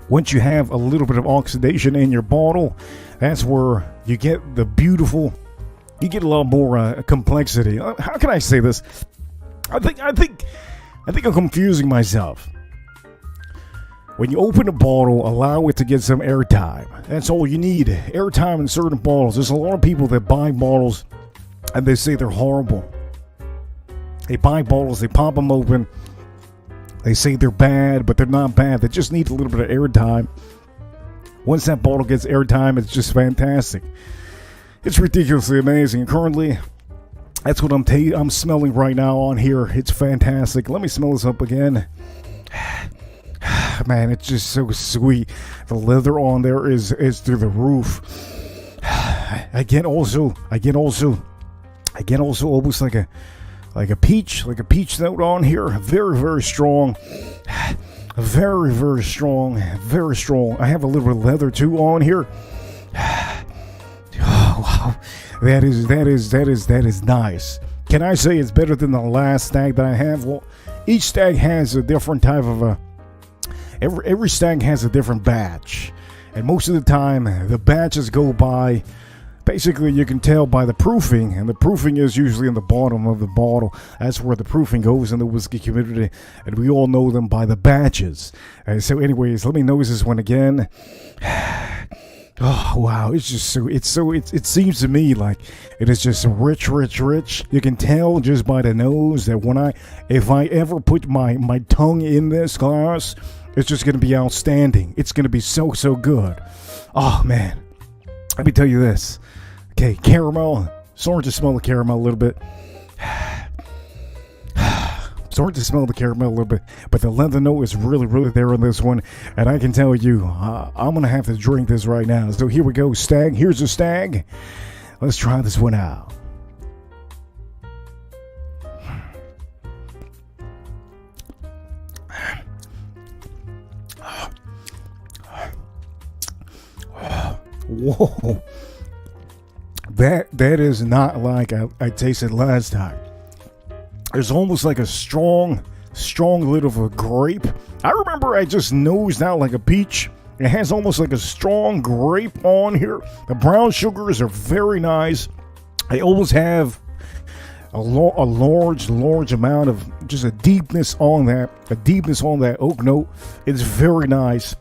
once you have a little bit of oxidation in your bottle, that's where you get the beautiful. You get a lot more complexity. How can I say this? I think I'm confusing myself. When you open a bottle, allow it to get some airtime. That's all you need. Airtime in certain bottles. There's a lot of people that buy bottles and they say they're horrible. They buy bottles, they pop them open. They say they're bad, but they're not bad. They just need a little bit of airtime. Once that bottle gets airtime, it's just fantastic. It's ridiculously amazing. And currently, that's what I'm smelling right now on here. It's fantastic. Let me smell this up again. Man, it's just so sweet. The leather on there is through the roof. Again, also almost like a peach note on here. Very, very strong. Very, very strong. Very strong. I have a little bit of leather too on here. Oh, wow. That is nice. Can I say it's better than the last Stagg that I have? Well, each Stagg has a different type of every Stagg has a different batch. And most of the time, the batches go by. Basically, you can tell by the proofing, and the proofing is usually in the bottom of the bottle. That's where the proofing goes in the whiskey community, and we all know them by the batches. So anyways, let me nose this one again. Oh, wow, it's just it seems to me like it is just rich. You can tell just by the nose that if I ever put my tongue in this glass, it's just going to be outstanding. It's going to be so good. Oh, man. Let me tell you this. Okay, caramel. Starting to smell the caramel a little bit. Starting to smell the caramel a little bit. But the leather note is really there on this one. And I can tell you, I'm going to have to drink this right now. So here we go, Stagg. Here's a Stagg. Let's try this one out. Whoa. That is not like I tasted last time. There's almost like a strong little of a grape. I remember I just nosed out like a peach. It has almost like a strong grape on here. The brown sugars are very nice. I always have a large amount of just a deepness on that oak note. It's very nice.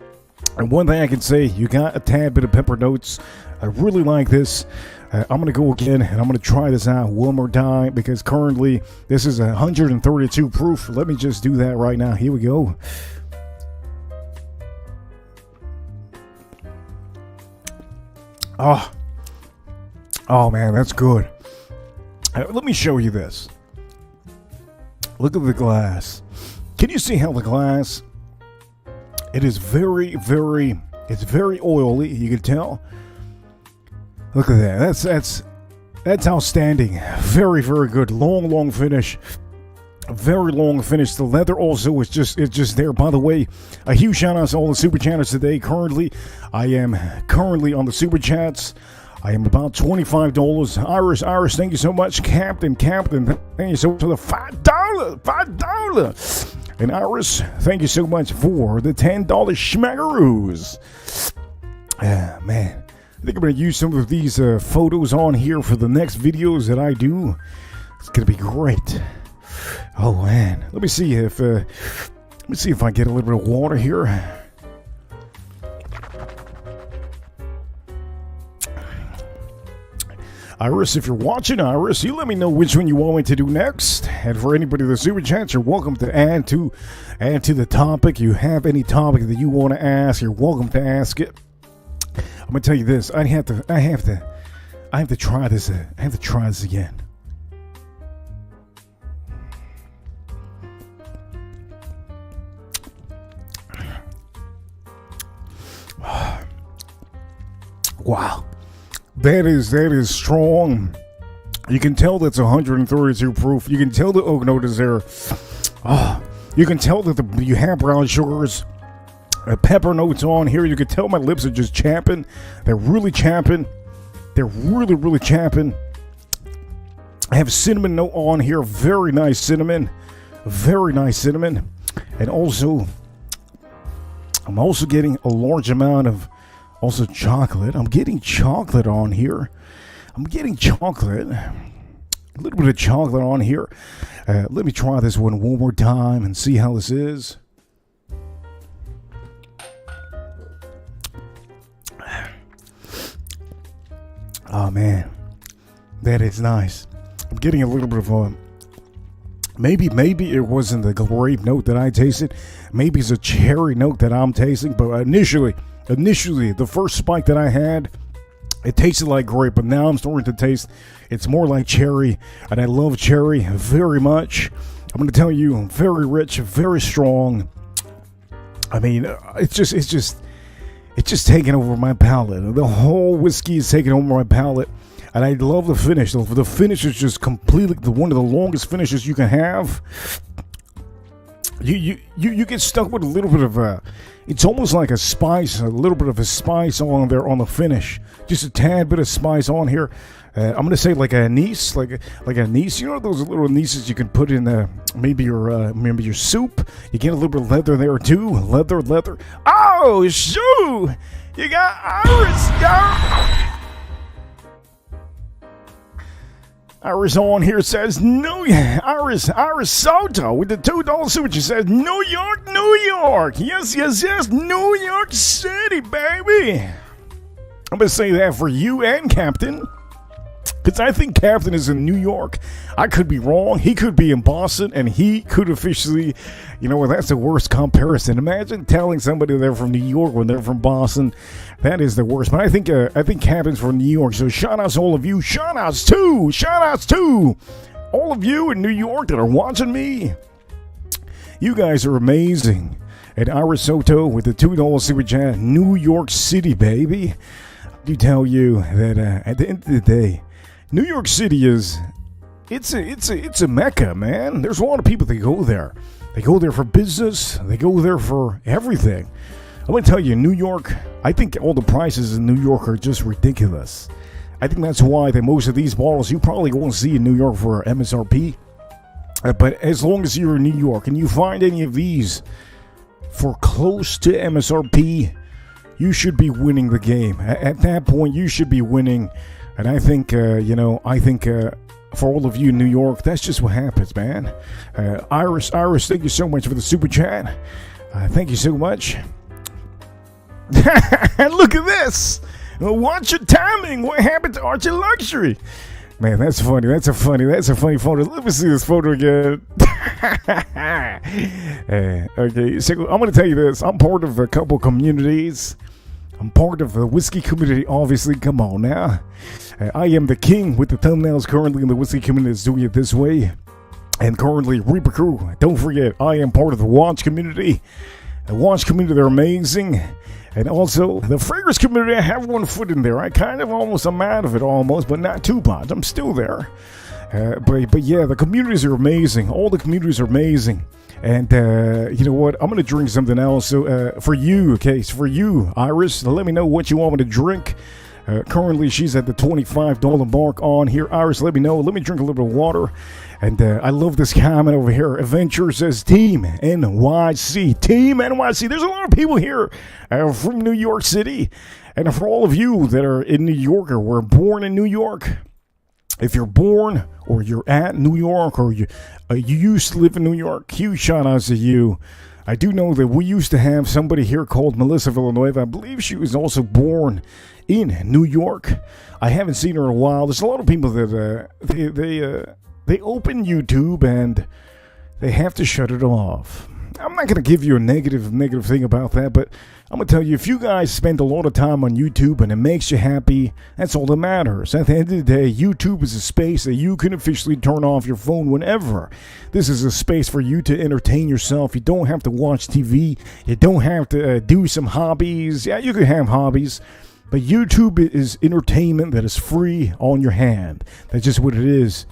And one thing I can say, you got a tad bit of pepper notes. I really like this. I'm going to go again, and I'm going to try this out one more time, because currently this is 132 proof. Let me just do that right now. Here we go. Oh man, that's good. Let me show you this. Look at the glass. Can you see how the glass? It is it's very oily. You can tell. Look at that. That's outstanding. Very good. Long finish. Very long finish. The leather also is just there. By the way, a huge shout out to all the super chatters today. I am currently on the super chats. I am about $25. Iris, thank you so much. Captain, thank you so much for the $5. And Iris, thank you so much for the $10 schmackaroos. Man, I think I'm going to use some of these photos on here for the next videos that I do. It's going to be great. Oh man, let me see if I get a little bit of water here. Iris, if you're watching, Iris, you let me know which one you want me to do next. And for anybody that super chats, you're welcome to add to the topic. You have any topic that you want to ask, you're welcome to ask it. I'm gonna tell you this. I have to try this. I have to try this again. Wow, that is strong. You can tell that's 132 proof. You can tell the oak note is there. You can tell that you have brown sugars, pepper notes on here. You can tell my lips are just chapping. They're really chapping. They're really chapping. I have cinnamon note on here. Very nice cinnamon. Very nice cinnamon. And also, I'm also getting a large amount of also chocolate. I'm getting chocolate on here. I'm getting chocolate. A little bit of chocolate on here. Let me try this one more time and see how this is. Oh man, that is nice. I'm getting a little bit of a maybe it wasn't the grape note that I tasted. Maybe it's a cherry note that I'm tasting. But initially, the first spike that I had, it tasted like grape, but now I'm starting to taste it's more like cherry, and I love cherry very much. I'm going to tell you, very rich, very strong. I mean, it's just taking over my palate. The whole whiskey is taking over my palate, and I love the finish. The finish is just completely one of the longest finishes you can have. You get stuck with a little bit of a, it's almost like a spice, a little bit of a spice on there on the finish. Just a tad bit of spice on here. I'm gonna say like an anise, like an anise. You know those little anises you can put in maybe your soup. You get a little bit of leather there too. Leather. Oh shoot! You got Iris, Iris on here says Iris SHOUTOUT with the $2 super. She says New York. Yes, New York City, baby. I'm gonna say that for you and Captain, because I think Captain is in New York. I could be wrong. He could be in Boston, and he could officially, that's the worst comparison. Imagine telling somebody they're from New York when they're from Boston. That is the worst. But I think Captain's from New York. So shout outs to all of you. Shout outs to all of you in New York that are watching me. You guys are amazing. And Iris SHOUTOUT with the $2 super chat. New York City, baby. I do tell you that at the end of the day, New York City is it's a mecca, man. There's a lot of people that go there. They go there for business. They go there for everything. I'm going to tell you, New York, I think all the prices in New York are just ridiculous. I think that's why that most of these bottles you probably won't see in New York for MSRP. But as long as you're in New York and you find any of these for close to MSRP, you should be winning the game. At that point, you should be winning. And I think, for all of you in New York, that's just what happens, man. Iris, thank you so much for the super chat. Thank you so much. And look at this. Watch your timing. What happened to Archer Luxury? Man, that's funny. That's a funny photo. Let me see this photo again. Okay, so I'm going to tell you this. I'm part of a couple communities. I'm part of the whiskey community, obviously. Come on now. I am the king with the thumbnails currently in the whiskey community that's doing it this way. And currently, Reaper Crew. Don't forget, I am part of the watch community. The watch community, they're amazing. And also, the fragrance community, I have one foot in there. I'm out of it almost, but not too much. I'm still there. But yeah, the communities are amazing. All the communities are amazing. And you know what? I'm going to drink something else. So for you, Iris, let me know what you want me to drink. Currently, she's at the $25 mark on here. Iris, let me know. Let me drink a little bit of water. And I love this comment over here. Adventure says Team NYC. Team NYC. There's a lot of people here from New York City. And for all of you that are in New York or were born in New York, if you're born or you're at New York or you used to live in New York, huge shout outs to you. I do know that we used to have somebody here called Melissa Villanueva. I believe she was also born in New York. I haven't seen her in a while. There's a lot of people that they open YouTube and they have to shut it off. I'm not going to give you a negative thing about that, but I'm going to tell you, if you guys spend a lot of time on YouTube and it makes you happy, that's all that matters. At the end of the day, YouTube is a space that you can officially turn off your phone whenever. This is a space for you to entertain yourself. You don't have to watch TV. You don't have to do some hobbies. Yeah, you can have hobbies, but YouTube is entertainment that is free on your hand. That's just what it is.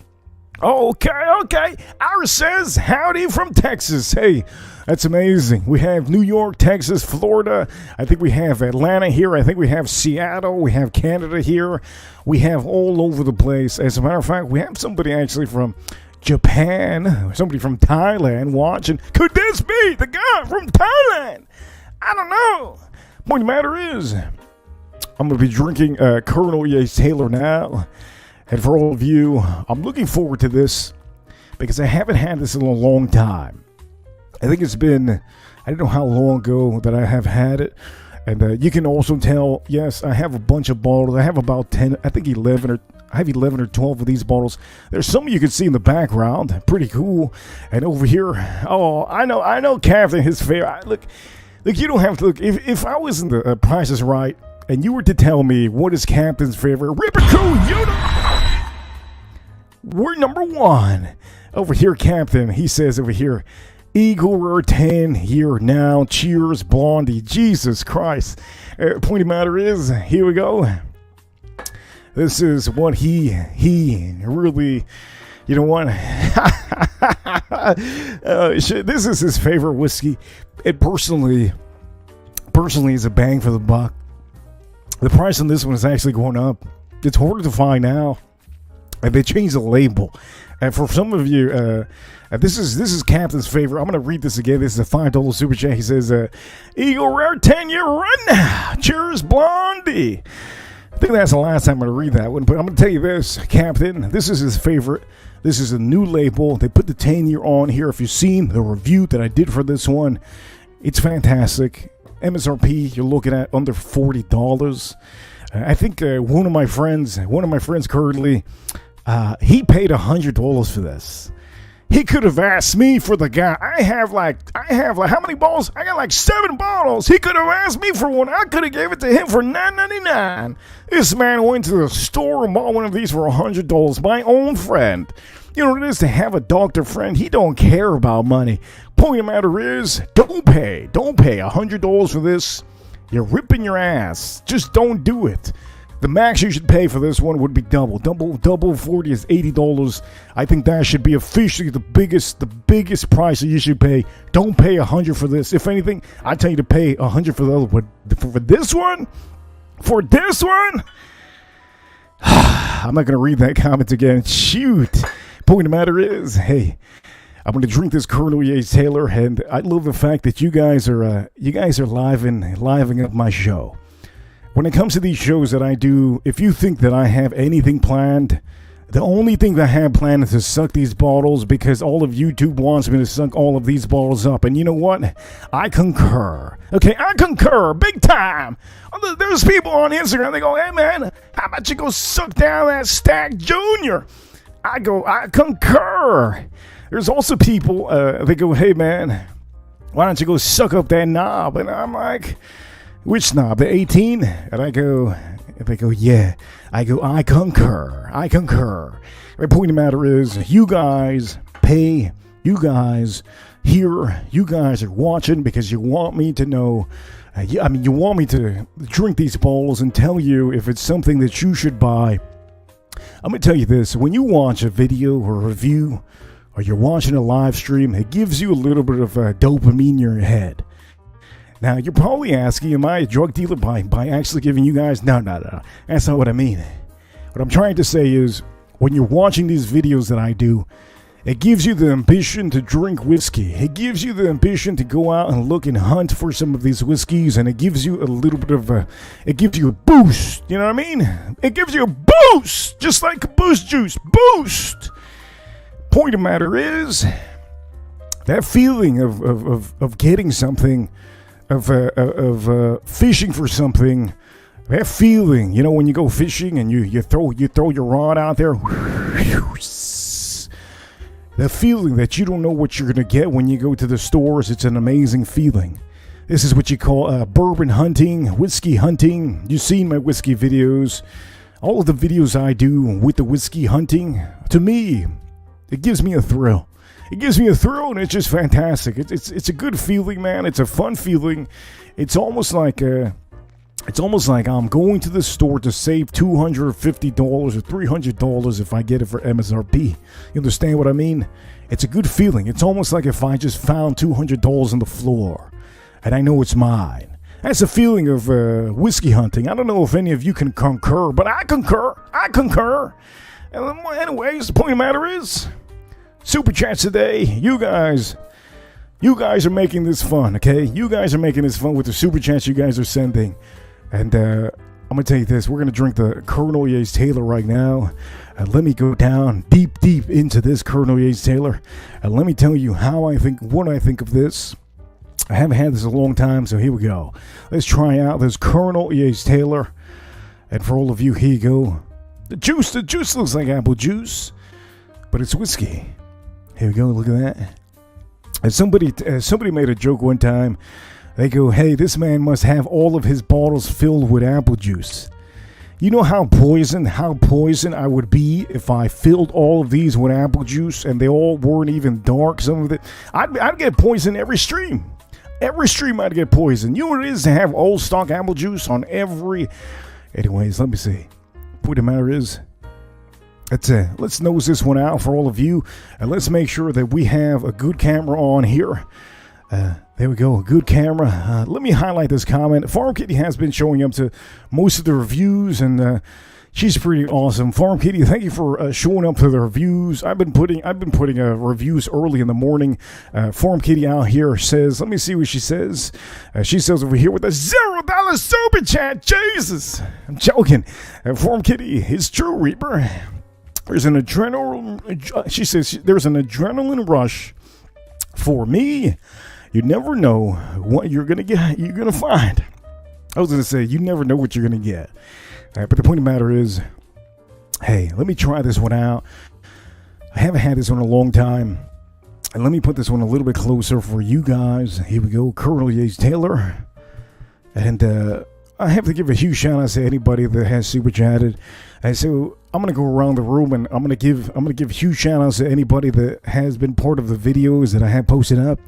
Okay. Iris says, howdy from Texas. Hey, that's amazing. We have New York, Texas, Florida. I think we have Atlanta here. I think we have Seattle. We have Canada here. We have all over the place. As a matter of fact, we have somebody actually from Japan, somebody from Thailand watching. Could this be the guy from Thailand? I don't know. Point of the matter is, I'm going to be drinking Colonel Yates Taylor now. And for all of you, I'm looking forward to this because I haven't had this in a long time. I think it's been, I don't know how long ago that I have had it. And you can also tell, yes, I have a bunch of bottles. I have about 10, I think 11 or, I have 11 or 12 of these bottles. There's some you can see in the background. Pretty cool. And over here, oh, I know Captain, his favorite. Look, you don't have to look. If I was in the Price is Right, and you were to tell me what is Captain's favorite, Ripper you know. We're number one. Over here, Captain, he says over here, Eagle Rare 10 here now. Cheers, Blondie. Jesus Christ. Point of the matter is, here we go. This is what he really, you know what? This is his favorite whiskey. It personally is a bang for the buck. The price on this one is actually going up. It's harder to find now. And they changed the label. And for some of you, this is Captain's favorite. I'm going to read this again. This is a $5 super chat. He says, Eagle Rare 10-year run now. Cheers, Blondie. I think that's the last time I'm going to read that one. But I'm going to tell you this, Captain. This is his favorite. This is a new label. They put the 10-year on here. If you've seen the review that I did for this one, it's fantastic. MSRP, you're looking at under $40. I think one of my friends currently, he paid $100 for this. He could have asked me for the guy. I have like how many bottles? I got like 7 bottles. He could have asked me for one. I could have gave it to him for $9.99. This man went to the store and bought one of these for $100. My own friend. You know what it is to have a doctor friend? He don't care about money. Point of the matter is, don't pay $100 for this. You're ripping your ass. Just don't do it. The max you should pay for this one would be double 40 is $80. I think that should be officially the biggest price that you should pay. Don't pay $100 for this. If anything, I tell you to pay $100 for the other one. For this one, I'm not gonna read that comment again. Shoot. Point of the matter is, hey, I'm going to drink this Colonel Yates Taylor, and I love the fact that you guys are livening up my show. When it comes to these shows that I do, if you think that I have anything planned, the only thing that I have planned is to suck these bottles because all of YouTube wants me to suck all of these bottles up. And you know what? I concur. Okay, I concur big time. There's people on Instagram, they go, hey man, how about you go suck down that Stagg Jr.? I concur. There's also people, they go, hey man, why don't you go suck up that knob? And I'm like, which knob, the 18? And they go, yeah. I go, I concur. The point of the matter is, you guys pay, you guys here, you guys are watching because you want me to know, you want me to drink these bottles and tell you if it's something that you should buy. I'm going to tell you this, when you watch a video or a review, or you're watching a live stream, it gives you a little bit of dopamine in your head. Now, you're probably asking, am I a drug dealer by actually giving you guys... No. That's not what I mean. What I'm trying to say is, when you're watching these videos that I do, it gives you the ambition to drink whiskey. It gives you the ambition to go out and look and hunt for some of these whiskeys, and it gives you a little bit of it gives you a boost. You know what I mean? It gives you a boost, just like a boost juice. Boost! Point of the matter is, That feeling of getting something, of fishing for something. That feeling, you know, when you go fishing and you throw your rod out there. The feeling that you don't know what you're gonna get when you go to the stores. It's an amazing feeling. This is what you call bourbon hunting, whiskey hunting. You've seen my whiskey videos. All of the videos I do with the whiskey hunting, to me, it gives me a thrill. It gives me a thrill, and it's just fantastic. It's a good feeling, man. It's a fun feeling. It's almost like I'm going to the store to save $250 or $300 if I get it for MSRP. You understand what I mean? It's a good feeling. It's almost like if I just found $200 on the floor, and I know it's mine. That's a feeling of whiskey hunting. I don't know if any of you can concur, but I concur. Anyways, the point of the matter is, Super Chats today, you guys are making this fun, okay? You guys are making this fun with the Super Chats you guys are sending. And I'm going to tell you this. We're going to drink the Colonel Yates Taylor right now. Let me go down deep into this Colonel Yates Taylor. And let me tell you what I think of this. I haven't had this in a long time, so here we go. Let's try out this Colonel Yates Taylor. And for all of you, here you go. The juice looks like apple juice, but it's whiskey. Here we go, look at that. And somebody made a joke one time. They go, hey, this man must have all of his bottles filled with apple juice. You know how poison I would be if I filled all of these with apple juice and they all weren't even dark. Some of it, I'd get poison every stream. Every stream I'd get poison. You know what it is to have old stock apple juice on every... Anyways, let me see. Point of the matter is, let's nose this one out for all of you. And let's make sure that we have a good camera on here. There we go, a good camera. Let me highlight this comment. Farm Kitty has been showing up to most of the reviews, and she's pretty awesome. Farm Kitty, thank you for showing up to the reviews. I've been putting reviews early in the morning. Farm Kitty out here says, let me see what she says. She says over here with a $0 super chat. Jesus, I'm joking. Farm Kitty, it's true, Reaper. There's an adrenaline. She says there's an adrenaline rush for me. You never know what you're going to get. You're going to find. I was going to say, you never know what you're going to get. But the point of the matter is, hey, let me try this one out. I haven't had this one in a long time. And let me put this one a little bit closer for you guys. Here we go, Colonel Yates Taylor. And I have to give a huge shout out to anybody that has super chatted. And so I'm going to go around the room and I'm going to give huge shout outs to anybody that has been part of the videos that I have posted up.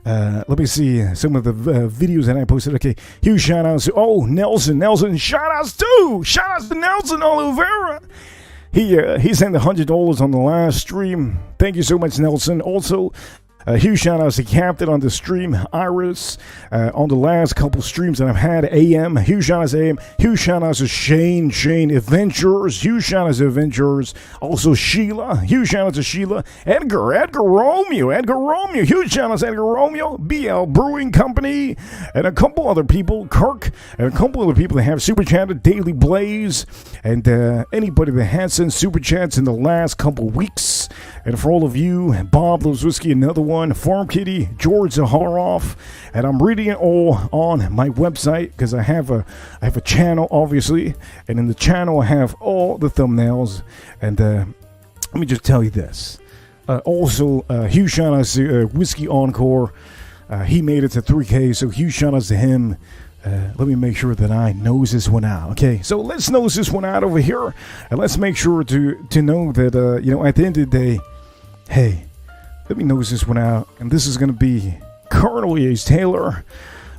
Let me see some of the videos that I posted. Okay, huge shout outs to Nelson, shout outs to Nelson Oliveira. He sent $100 on the last stream. Thank you so much, Nelson. Also, huge shout outs to Captain on the stream, Iris, on the last couple streams that I've had, AM, huge shout outs to AM, huge shout outs to Shane, Adventures, huge shout outs to Adventures, also Sheila, huge shout outs to Sheila, Edgar Romeo, huge shout outs to Edgar Romeo, BL Brewing Company, and a couple other people, Kirk, and a couple other people that have super chatted, Daily Blaze, and anybody that has sent super chats in the last couple weeks. And for all of you, Bob Loves Whiskey, another one, Farm Kitty, George Zaharoff, and I'm reading it all on my website because I have a channel, obviously, and in the channel I have all the thumbnails. And let me just tell you this. Also, huge shout outs to Whiskey Encore. He made it to 3K, so huge shout outs to him. Let me make sure that I nose this one out. Okay, so let's nose this one out over here, and let's make sure to know that at the end of the day, hey, let me nose this one out, and this is going to be Colonel Yates Taylor.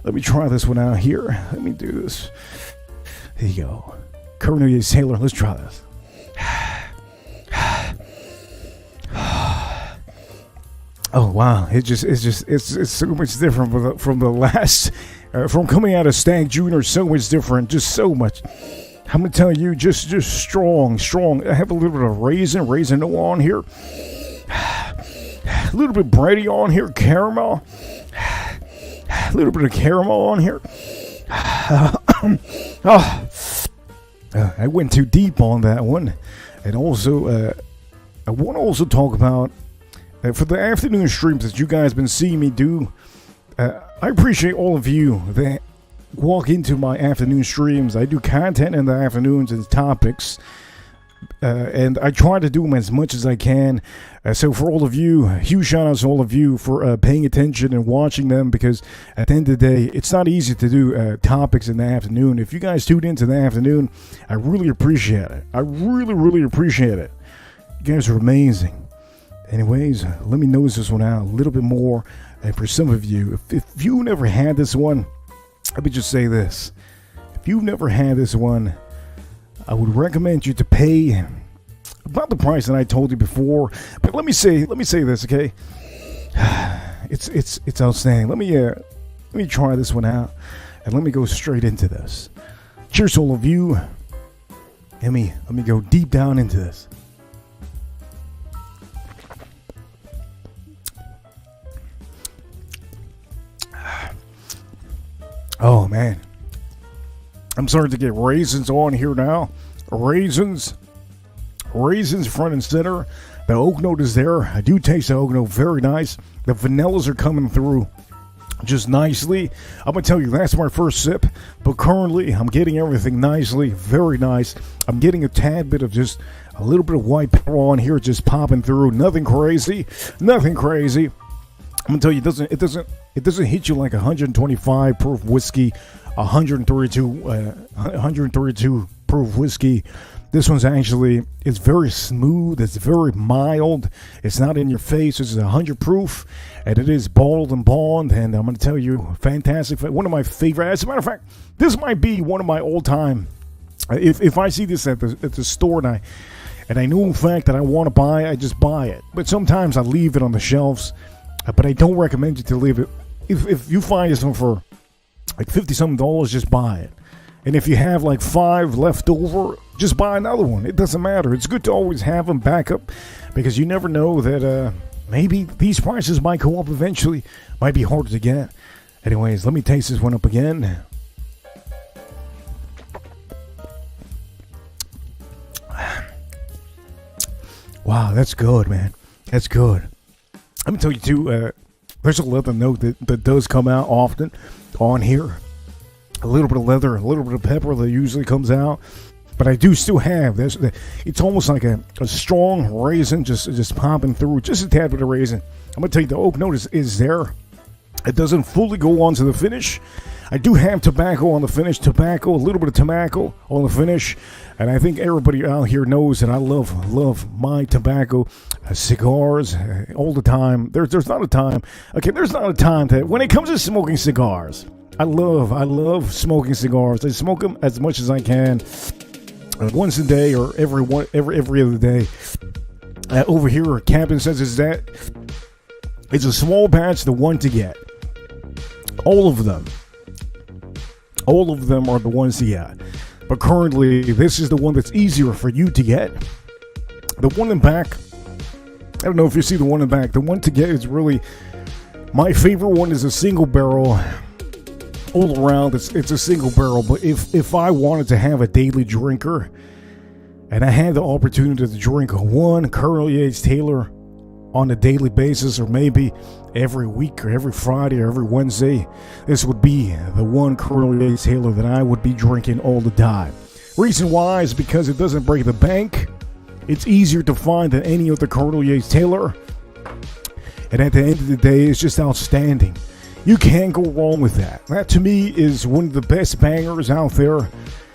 Let me try this one out here. Let me do this. Here you go, Colonel Yates Taylor. Let's try this. Oh wow, it's so much different from the last. From coming out of Stagg Jr., so much different, just so much. I'm gonna tell you, just strong. I have a little bit of raisin on here, a little bit bready on here, caramel, a little bit of caramel on here. I went too deep on that one, and also I want to also talk about for the afternoon streams that you guys been seeing me do. I appreciate all of you that walk into my afternoon streams. I do content in the afternoons and topics, and I try to do them as much as I can. So for all of you, huge shout outs to all of you for paying attention and watching them, because at the end of the day, it's not easy to do topics in the afternoon. If you guys tune into the afternoon, I really appreciate it. I really appreciate it. You guys are amazing. Anyways, let me nose this one out a little bit more. And for some of you, if you never had this one, let me just say this. If you've never had this one, I would recommend you to pay about the price that I told you before. But let me say this, okay? It's outstanding. Let me try this one out, and let me go straight into this. Cheers to all of you. Let me go deep down into this. Oh man, I'm starting to get raisins on here now. Raisins front and center. The oak note is there. I do taste the oak note, very nice. The vanillas are coming through just nicely. I'm gonna tell you, that's my first sip, but currently I'm getting everything nicely, very nice. I'm getting a tad bit of just a little bit of white pepper on here, just popping through. Nothing crazy. I'm gonna tell you, it doesn't hit you like 125 proof whiskey, 132 proof whiskey. This one's actually, it's very smooth, it's very mild, it's not in your face. This is 100 proof, and it is bottled and bond, and I'm gonna tell you, fantastic. One of my favorite. As a matter of fact, this might be one of my all-time. If I see this at the store and I know in fact that I want to buy, I just buy it. But sometimes I leave it on the shelves. But I don't recommend you to leave it. If you find this one for like $50-something, just buy it. And if you have like 5 left over, just buy another one. It doesn't matter. It's good to always have them back up, because you never know that maybe these prices might go up eventually. Might be harder to get. Anyways, let me taste this one up again. Wow, that's good, man. That's good. Let me tell you too, there's a leather note that does come out often on here. A little bit of leather, a little bit of pepper that usually comes out. But I do still have this. It's almost like a strong raisin just popping through. Just a tad bit of raisin. I'm going to tell you, the oak note is there. It doesn't fully go on to the finish. I do have tobacco on the finish. A little bit of tobacco on the finish. And I think everybody out here knows that I love my tobacco. Cigars all the time. There's not a time. Okay, there's not a time that when it comes to smoking cigars, I love smoking cigars. I smoke them as much as I can, once a day or every other day. Over here, Captain says it's a small batch, the one to get. All of them are the ones to get. But currently, this is the one that's easier for you to get. The one in back, I don't know if you see the one in back. The one to get is really, my favorite one is a single barrel. All around, it's a single barrel. But if I wanted to have a daily drinker, and I had the opportunity to drink one Colonel Yates Taylor on a daily basis, or maybe every week or every Friday or every Wednesday, this would be the one Colonel Yates Taylor that I would be drinking all the time. Reason why is because it doesn't break the bank. It's easier to find than any other Colonel Yates Taylor. And at the end of the day, it's just outstanding. You can't go wrong with that. That to me is one of the best bangers out there.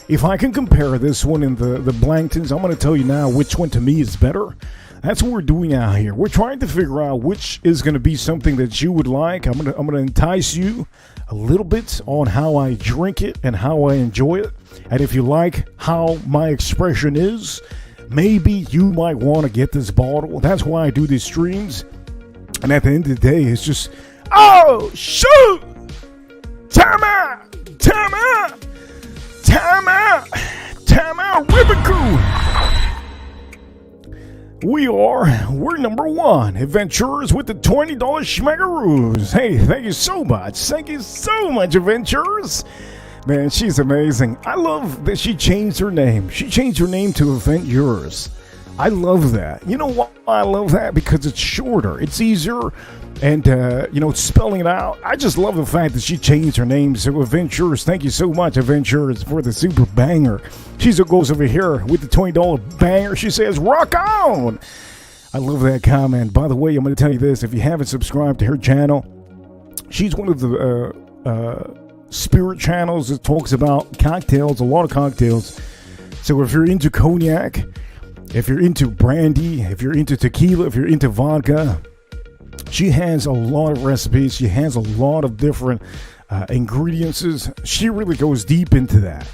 If I can compare this one and the Blangtons, I'm going to tell you now which one to me is better. That's what we're doing out here. We're trying to figure out which is going to be something that you would like. I'm going to entice you a little bit on how I drink it and how I enjoy it. And if you like how my expression is, maybe you might want to get this bottle. That's why I do these streams. And at the end of the day, it's just, oh, shoot! Time out! Time out! Time out! Time out, Ribbon Crew! We're number one. Adventurers with the $20 schmeggaroos. Hey, thank you so much. Thank you so much, Adventurers. Man, she's amazing. I love that she changed her name. She changed her name to Event Yours. I love that. You know why I love that? Because it's shorter, it's easier, and spelling it out. I just love the fact that she changed her name. So Adventures, thank you so much, Adventures, for the super banger. She goes over here with the $20 banger. She says, rock on! I love that comment. By the way, I'm going to tell you this. If you haven't subscribed to her channel, she's one of the spirit channels that talks about cocktails, a lot of cocktails. So if you're into cognac, if you're into brandy, if you're into tequila, if you're into vodka, she has a lot of recipes. She has a lot of different ingredients. She really goes deep into that.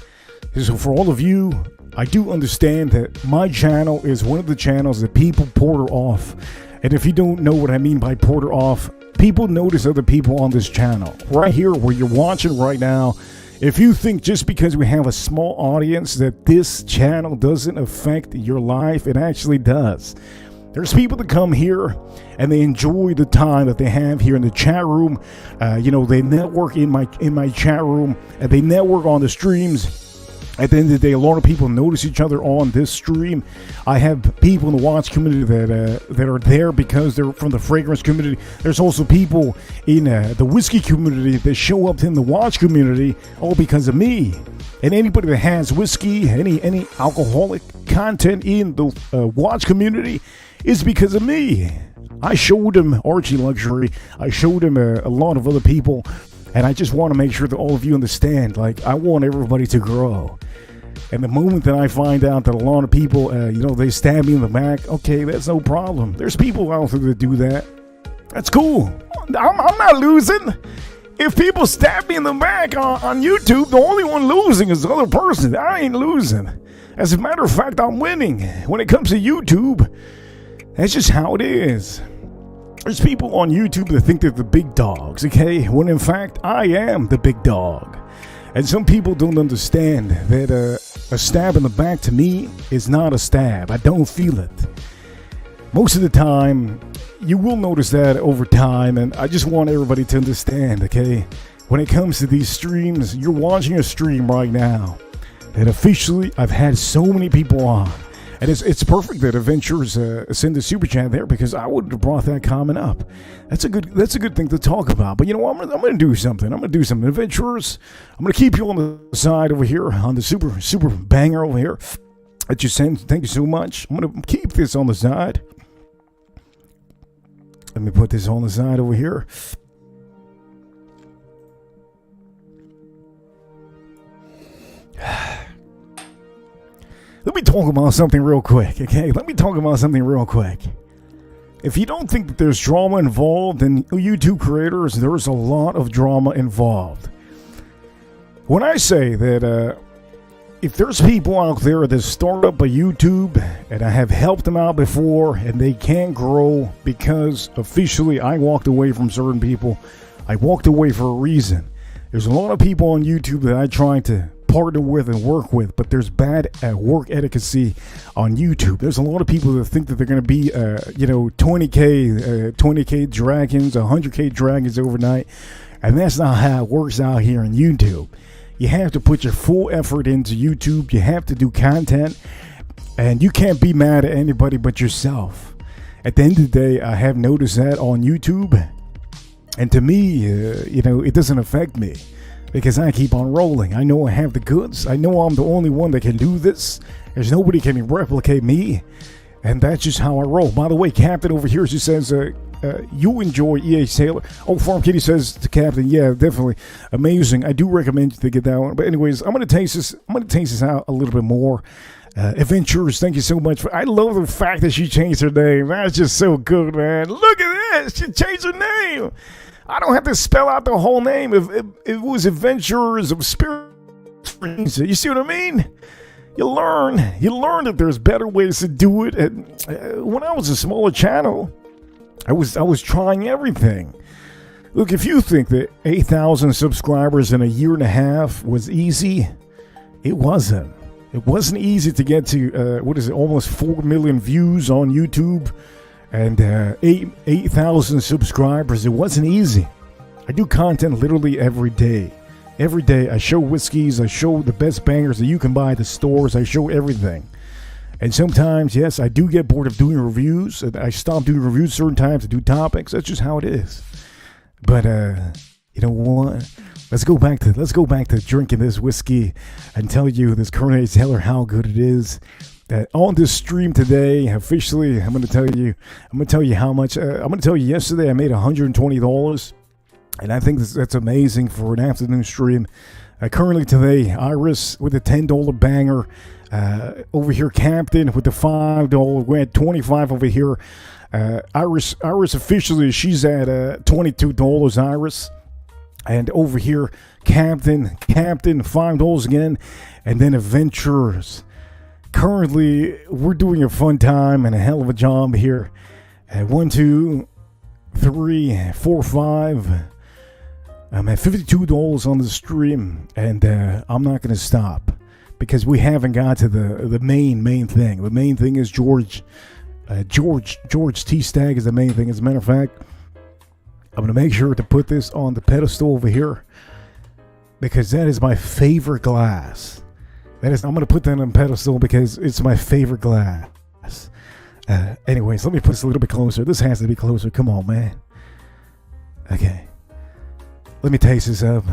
So for all of you, I do understand that my channel is one of the channels that people porter off. And if you don't know what I mean by porter off, people notice other people on this channel. Right here where you're watching right now, if you think just because we have a small audience that this channel doesn't affect your life, it actually does. There's people that come here and they enjoy the time that they have here in the chat room. They network in my chat room, and they network on the streams. At the end of the day, a lot of people notice each other on this stream. I have people in the watch community that are there because they're from the fragrance community. There's also people in the whiskey community that show up in the watch community all because of me. And anybody that has whiskey, any alcoholic content in the watch community is because of me. I showed them Archie Luxury. I showed them a lot of other people. And I just want to make sure that all of you understand, I want everybody to grow. And the moment that I find out that a lot of people, they stab me in the back, okay, that's no problem. There's people out there that do that. That's cool. I'm not losing. If people stab me in the back on YouTube, the only one losing is the other person. I ain't losing. As a matter of fact, I'm winning. When it comes to YouTube, that's just how it is. There's people on YouTube that think they're the big dogs, okay? When in fact, I am the big dog. And some people don't understand that a stab in the back to me is not a stab. I don't feel it. Most of the time, you will notice that over time, and I just want everybody to understand, okay? When it comes to these streams, you're watching a stream right now that officially I've had so many people on. And it's perfect that Adventures send a super chat there, because I wouldn't have brought that comment up. That's a good thing to talk about. But you know what? I'm gonna do something. Adventurers, I'm gonna keep you on the side over here on the super banger over here that you send. Thank you so much. I'm gonna keep this on the side. Let me put this on the side over here. Let me talk about something real quick, okay? If you don't think that there's drama involved in YouTube creators, there's a lot of drama involved. When I say that if there's people out there that start up a YouTube, and I have helped them out before, and they can't grow because officially I walked away from certain people, I walked away for a reason. There's a lot of people on YouTube that I try to partner with and work with, but there's bad work etiquette on YouTube. There's a lot of people that think that they're going to be 20k dragons, 100k dragons overnight, and that's not how it works out here on YouTube. You have to put your full effort into YouTube. You have to do content, and you can't be mad at anybody but yourself. At the end of the day, I have noticed that on YouTube, and to me, it doesn't affect me. Because I keep on rolling. I know I have the goods. I know I'm the only one that can do this. There's nobody can replicate me. And that's just how I roll. By the way, Captain over here, she says, you enjoy EA Sailor. Oh, Farm Kitty says to Captain, yeah, definitely. Amazing. I do recommend you to get that one. But anyways, I'm going to taste this out a little bit more. Adventures, thank you so much. I love the fact that she changed her name. That's just so good, man. Look at this. She changed her name. I don't have to spell out the whole name. If it was Adventurers of Spirit, you see what I mean? You learn that there's better ways to do it. And when I was a smaller channel, I was trying everything. Look, if you think that 8,000 subscribers in a year and a half was easy, it wasn't. It wasn't easy to get to almost 4 million views on YouTube. And 8,000 subscribers. It wasn't easy. I do content literally every day. Every day I show whiskeys. I show the best bangers that you can buy at the stores. I show everything. And sometimes, yes, I do get bored of doing reviews. And I stop doing reviews certain times to do topics. That's just how it is. But you know what? Let's go back to drinking this whiskey and tell you this Cornet Taylor how good it is. On this stream today, officially, I'm gonna tell you how much. I'm gonna tell you yesterday I made $120, and I think that's amazing for an afternoon stream. Currently today, Iris with a $10 banger. Over here, Captain with the $5. We're at $25 over here. Iris officially, she's at $22. Iris. And over here, Captain, $5 again. And then Adventurers. Currently, we're doing a fun time and a hell of a job here. 1, 2, 3, 4, 5. I'm at $52 on the stream. And I'm not going to stop. Because we haven't got to the main thing. The main thing is George T. Stagg is the main thing. As a matter of fact, I'm going to make sure to put this on the pedestal over here because that is my favorite glass. I'm going to put that on the pedestal because it's my favorite glass. Anyways, let me put this a little bit closer. This has to be closer. Come on, man. Okay. Let me taste this up.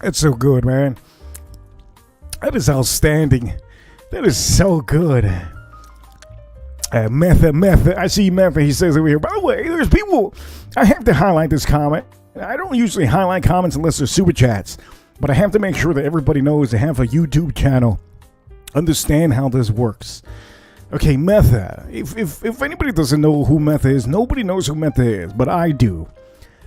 It's so good, man. That is outstanding. That is so good. Method. I see Method. He says over here. By the way, there's people. I have to highlight this comment. I don't usually highlight comments unless they're super chats, but I have to make sure that everybody knows they have a YouTube channel. Understand how this works. Okay, Method. If anybody doesn't know who Method is, nobody knows who Method is, but I do.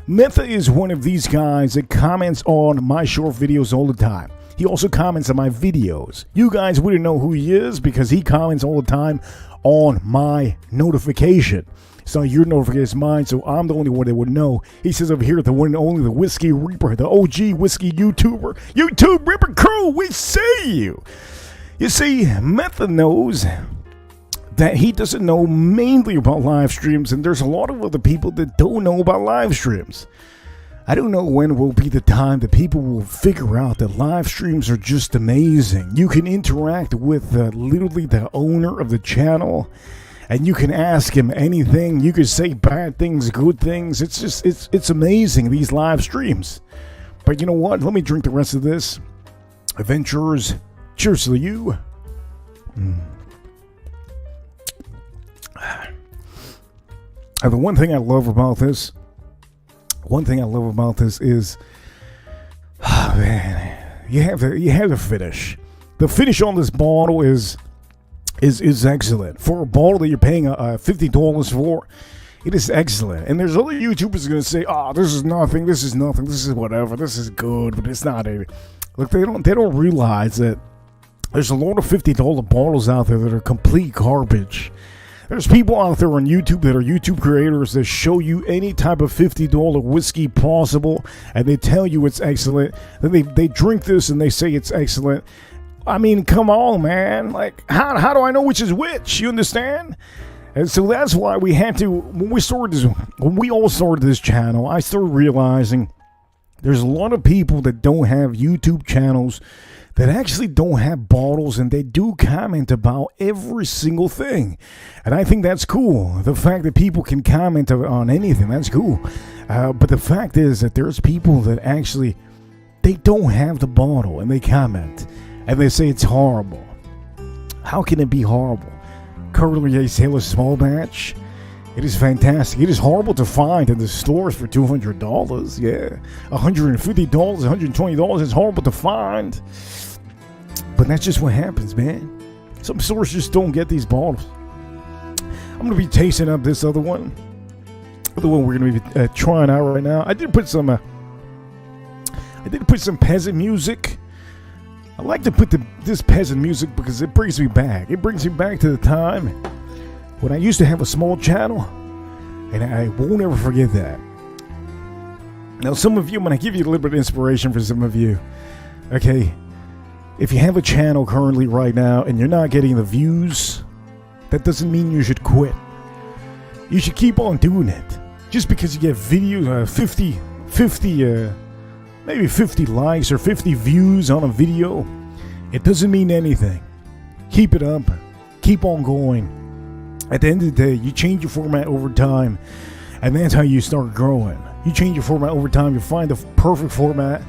Method is one of these guys that comments on my short videos all the time. He also comments on my videos. You guys wouldn't know who he is because he comments all the time on my notification. It's not your notification, it's mine, so I'm the only one that would know. He says over here, the one and only, the Whiskey Reaper, the OG Whiskey YouTuber. YouTube Ripper Crew, we see you. You see, Method knows that he doesn't know mainly about live streams, and there's a lot of other people that don't know about live streams. I don't know when will be the time that people will figure out that live streams are just amazing. You can interact with literally the owner of the channel, and you can ask him anything. You can say bad things, good things. It's just, it's amazing, these live streams. But you know what? Let me drink the rest of this. Adventurers, cheers to you. And the one thing I love about this is, oh man, you have to finish. The finish on this bottle is excellent. For a bottle that you're paying $50 for, it is excellent. And there's other YouTubers going to say, "Oh, this is nothing. This is whatever. This is good, but it's not anything." Look, they don't realize that there's a lot of $50 bottles out there that are complete garbage. There's people out there on YouTube that are YouTube creators that show you any type of $50 whiskey possible, and they tell you it's excellent. Then they drink this and they say it's excellent. I mean, come on, man. Like, how do I know which is which? You understand? And so that's why we had to, when we all started this channel, I started realizing there's a lot of people that don't have YouTube channels that actually don't have bottles, and they do comment about every single thing. And I think that's cool. The fact that people can comment on anything, that's cool. But the fact is that there's people that actually, they don't have the bottle, and they comment, and they say it's horrible. How can it be horrible? Curly Taylor small batch. It is fantastic. It is horrible to find in the stores for $200. Yeah, $150, $120. It's horrible to find. But that's just what happens, man. Some stores just don't get these bottles. I'm going to be tasting up this other one. The one we're going to be trying out right now. I did put some peasant music. I like to put this peasant music because it brings me back. It brings me back to the time when I used to have a small channel. And I won't ever forget that. Now, some of you, I'm going to give you a little bit of inspiration for some of you. Okay. If you have a channel currently right now and you're not getting the views, that doesn't mean you should quit. You should keep on doing it. just because you get video 50 maybe 50 likes or 50 views on a video, it doesn't mean anything. Keep it up. Keep on going. At the end of the day, you change your format over time, and that's how you start growing. You change your format over time, you find the perfect format,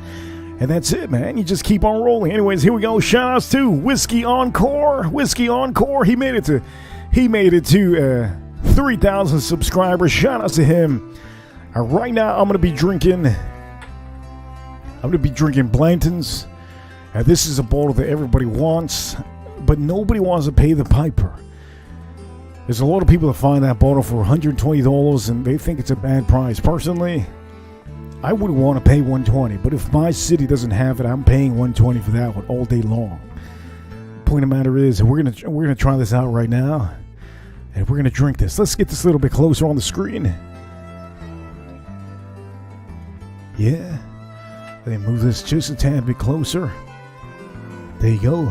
and that's it, man. You just keep on rolling. Anyways, here we go. Shout outs to Whiskey Encore. Whiskey Encore. He made it to 3,000 subscribers. Shout outs to him. Right now, I'm gonna be drinking Blanton's. This is a bottle that everybody wants, but nobody wants to pay the piper. There's a lot of people that find that bottle for $120 and they think it's a bad price. Personally, I wouldn't want to pay $120, but if my city doesn't have it, I'm paying $120 for that one all day long. Point of the matter is, we're gonna try this out right now, and we're gonna drink this. Let's get this a little bit closer on the screen. Yeah, let me move this just a tad bit closer. There you go.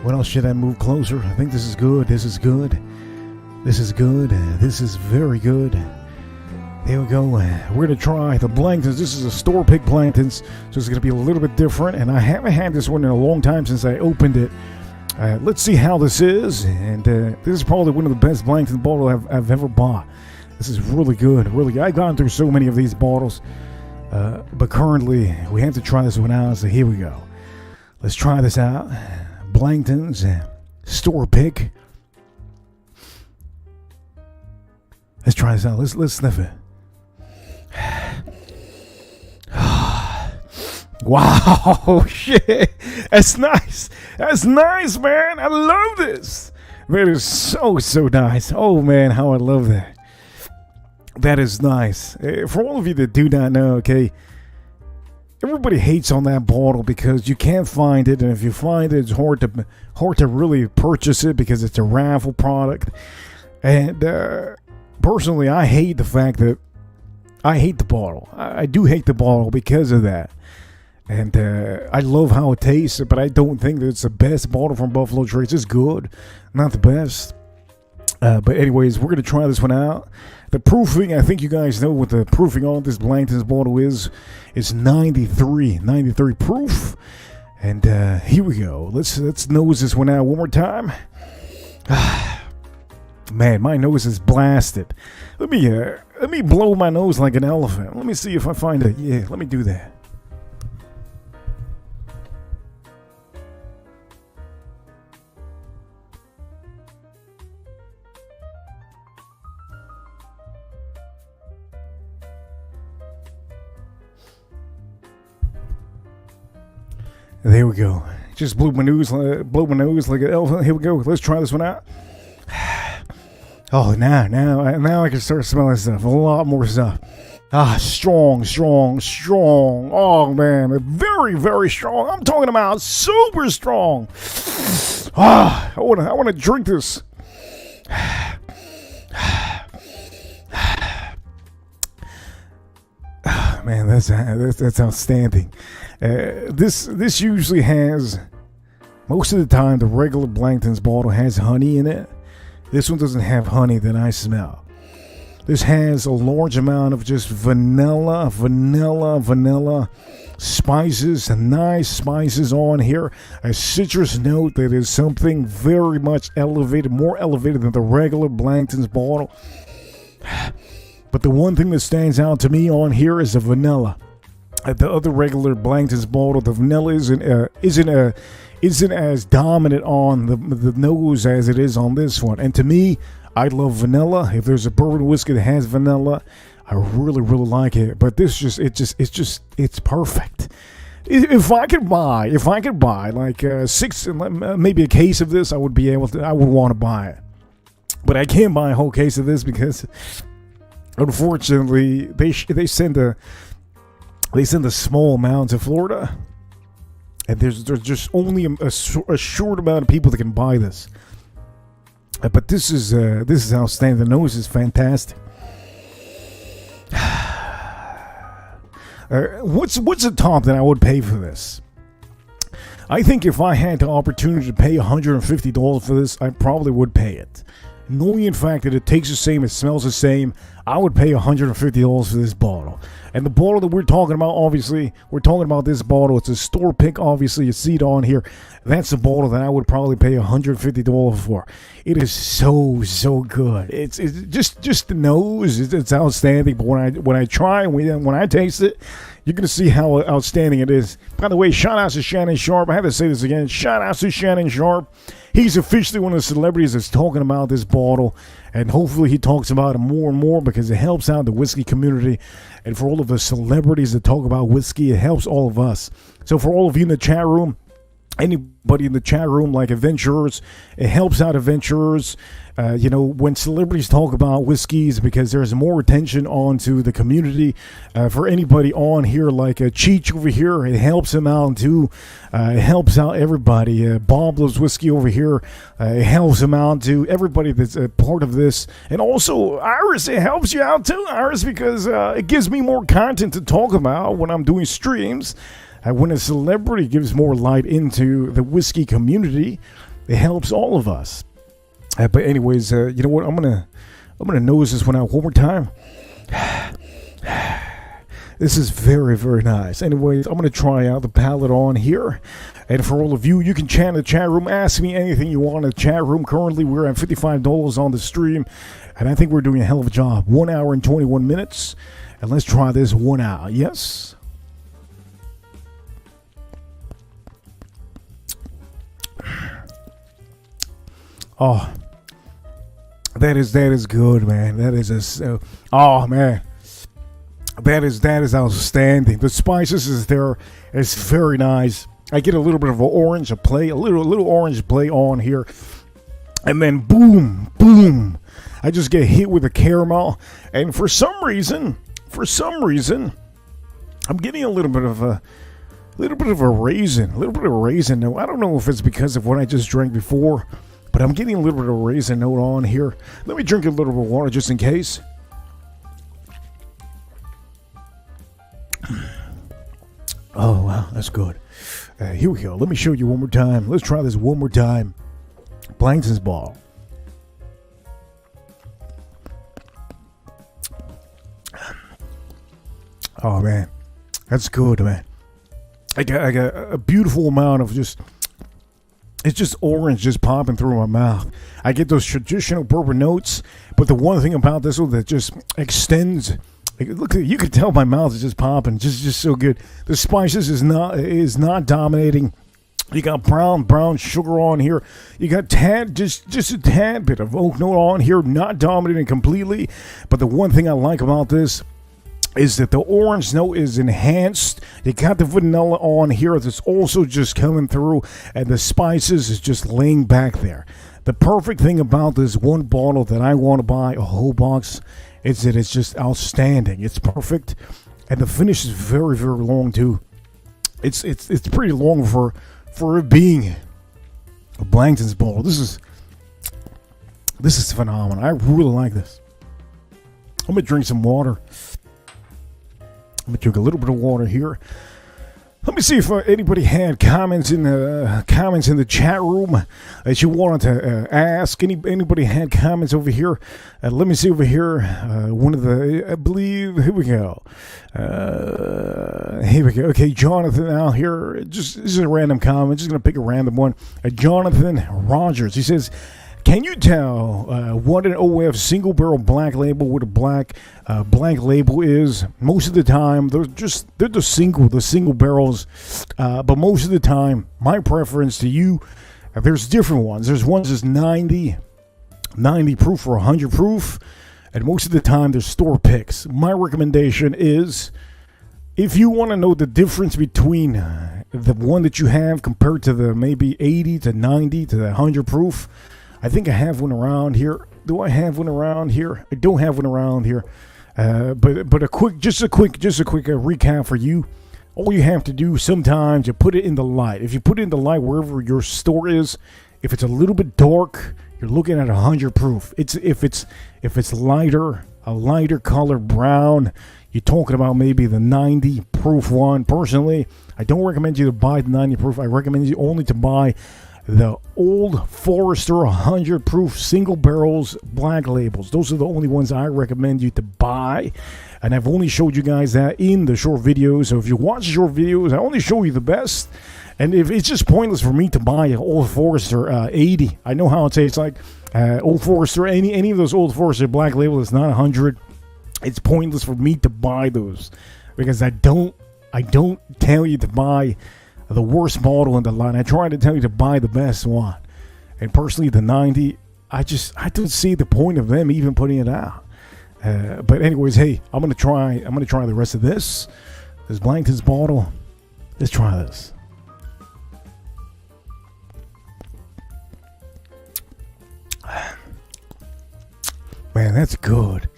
What else should I move closer? I think this is good. This is good. This is good. This is very good. There we go. We're going to try the Blanktons. This is a store pick Blanktons, so it's going to be a little bit different. And I haven't had this one in a long time since I opened it. Let's see how this is. And this is probably one of the best Blankton bottles I've ever bought. This is really good. Really good. I've gone through so many of these bottles. But currently, we have to try this one out. So here we go. Let's try this out. Blanktons store pick. Let's try this out. Let's sniff it. Wow, shit. That's nice. That's nice, man. I love this. That is so nice. Oh, man, how I love that. That is nice. For all of you that do not know, okay, everybody hates on that bottle because you can't find it, and if you find it, it's hard to really purchase it because it's a raffle product. And personally, I hate the fact that I hate the bottle. I do hate the bottle because of that. And I love how it tastes, but I don't think that it's the best bottle from Buffalo Trace. It's good, not the best. But anyways, we're going to try this one out. The proofing, I think you guys know what the proofing on this Blanton's bottle is. It's 93 proof. And here we go. Let's nose this one out one more time. Man, my nose is blasted. Let me blow my nose like an elephant. Let me see if I find it. Yeah, let me do that. There we go. Just blew my nose like an elephant. Here we go. Let's try this one out. Oh, now I can start smelling stuff. A lot more stuff. Strong. Oh man, very, very strong. I'm talking about super strong. I want to drink this. Man, that's outstanding. This usually has, most of the time, the regular Blanton's bottle has honey in it. This one doesn't have honey that I smell. This has a large amount of just vanilla spices, and nice spices on here. A citrus note that is something very much elevated, more elevated than the regular Blanton's bottle. But the one thing that stands out to me on here is the vanilla. At the other regular Blanton's bottle, the vanilla isn't as dominant on the nose as it is on this one. And to me, I love vanilla. If there's a bourbon whiskey that has vanilla, I really like it. But this it's perfect. If I could buy like 6, maybe a case of this, I would want to buy it. But I can't buy a whole case of this because, unfortunately, they send a small amount to Florida, and there's just only a short amount of people that can buy this. But this is outstanding. The nose is fantastic. What's the top that I would pay for this? I think if I had the opportunity to pay $150 for this, I probably would pay it. Knowing in fact that it tastes the same, it smells the same, I would pay $150 for this bottle. And the bottle that we're talking about, obviously, we're talking about this bottle. It's a store pick, obviously. You see it on here. That's a bottle that I would probably pay $150 for. It is so good. It's just the nose. It's outstanding. But when I try and when I taste it, you're going to see how outstanding it is. By the way, shout out to Shannon Sharp. I have to say this again. Shout out to Shannon Sharp. He's officially one of the celebrities that's talking about this bottle. And hopefully he talks about it more and more because it helps out the whiskey community. And for all of the celebrities that talk about whiskey, it helps all of us. So for all of you in the chat room, anybody in the chat room like adventurers, it helps out adventurers. When celebrities talk about whiskeys, because there's more attention onto the community. For anybody on here like Cheech over here, it helps him out too. It helps out everybody. Bob Loves Whiskey over here, it helps him out too. Everybody that's a part of this. And also Iris, it helps you out too, Iris, because it gives me more content to talk about when I'm doing streams. When a celebrity gives more light into the whiskey community, it helps all of us. But anyways, you know what? I'm gonna nose this one out one more time. This is very, very nice. Anyways, I'm gonna try out the palette on here. And for all of you, you can chat in the chat room. Ask me anything you want in the chat room. Currently, we're at $55 on the stream, and I think we're doing a hell of a job. 1 hour and 21 minutes, and let's try this 1 hour. Yes. Oh, that is good, man. That is oh man, that is outstanding. The spices is there. It's very nice. I get a little bit of an orange play, a little orange play on here, and then boom, boom. I just get hit with the caramel, and for some reason, I'm getting a little bit of a raisin, Now, I don't know if it's because of what I just drank before. But I'm getting a little bit of a raisin note on here. Let me drink a little bit of water just in case. Oh, wow, that's good. Here we go. Let me show you one more time. Let's try this one more time. Blanton's ball. Oh, man. That's good, man. I got a beautiful amount of just... It's just orange just popping through my mouth. I get those traditional bourbon notes, but the one thing about this one that just extends, look, you can tell my mouth is just popping, just so good. The spices is not dominating. You got brown sugar on here. You got just a tad bit of oak note on here, not dominating completely. But the one thing I like about this is that the orange note is enhanced. You got the vanilla on here that's also just coming through, and the spices is just laying back there. The perfect thing about this one bottle that I want to buy a whole box is that it's just outstanding. It's perfect, and the finish is very, very long too. It's pretty long for it being a Blanton's bottle. This is phenomenal. I really like this. I'm gonna drink some water. I'm going to drink a little bit of water here. Let me see if anybody had comments in the chat room that you wanted to ask. Anybody had comments over here? Let me see over here. One of the, I believe, here we go. Okay, Jonathan out here. This is a random comment. Just going to pick a random one. Jonathan Rogers. He says, can you tell what an OF single barrel black label with a black label is? Most of the time, they're the single barrels. But most of the time, my preference to you, there's different ones. There's ones that's 90 proof or 100 proof, and most of the time there's store picks. My recommendation is, if you want to know the difference between the one that you have compared to the maybe 80 to 90 to the 100 proof. I think I have one around here. Do I have one around here? I don't have one around here. But a quick recap for you. All you have to do sometimes, you put it in the light. If you put it in the light wherever your store is, if it's a little bit dark, you're looking at 100 proof. If it's lighter, a lighter color brown, you're talking about maybe the 90 proof one. Personally, I don't recommend you to buy the 90 proof. I recommend you only to buy the Old Forester 100 proof single barrels black labels. Those are the only ones I recommend you to buy. And I've only showed you guys that in the short videos. So if you watch short videos, I only show you the best. And if it's just pointless for me to buy an Old Forester 80. I know how it tastes like. Old Forester, any of those Old Forester black label is not 100. It's pointless for me to buy those because I don't tell you to buy the worst model in the line. I try to tell you to buy the best one. And personally, the 90, I don't see the point of them even putting it out. But anyways, hey, I'm gonna try the rest of this Blankton's bottle. Let's try this. Man, that's good.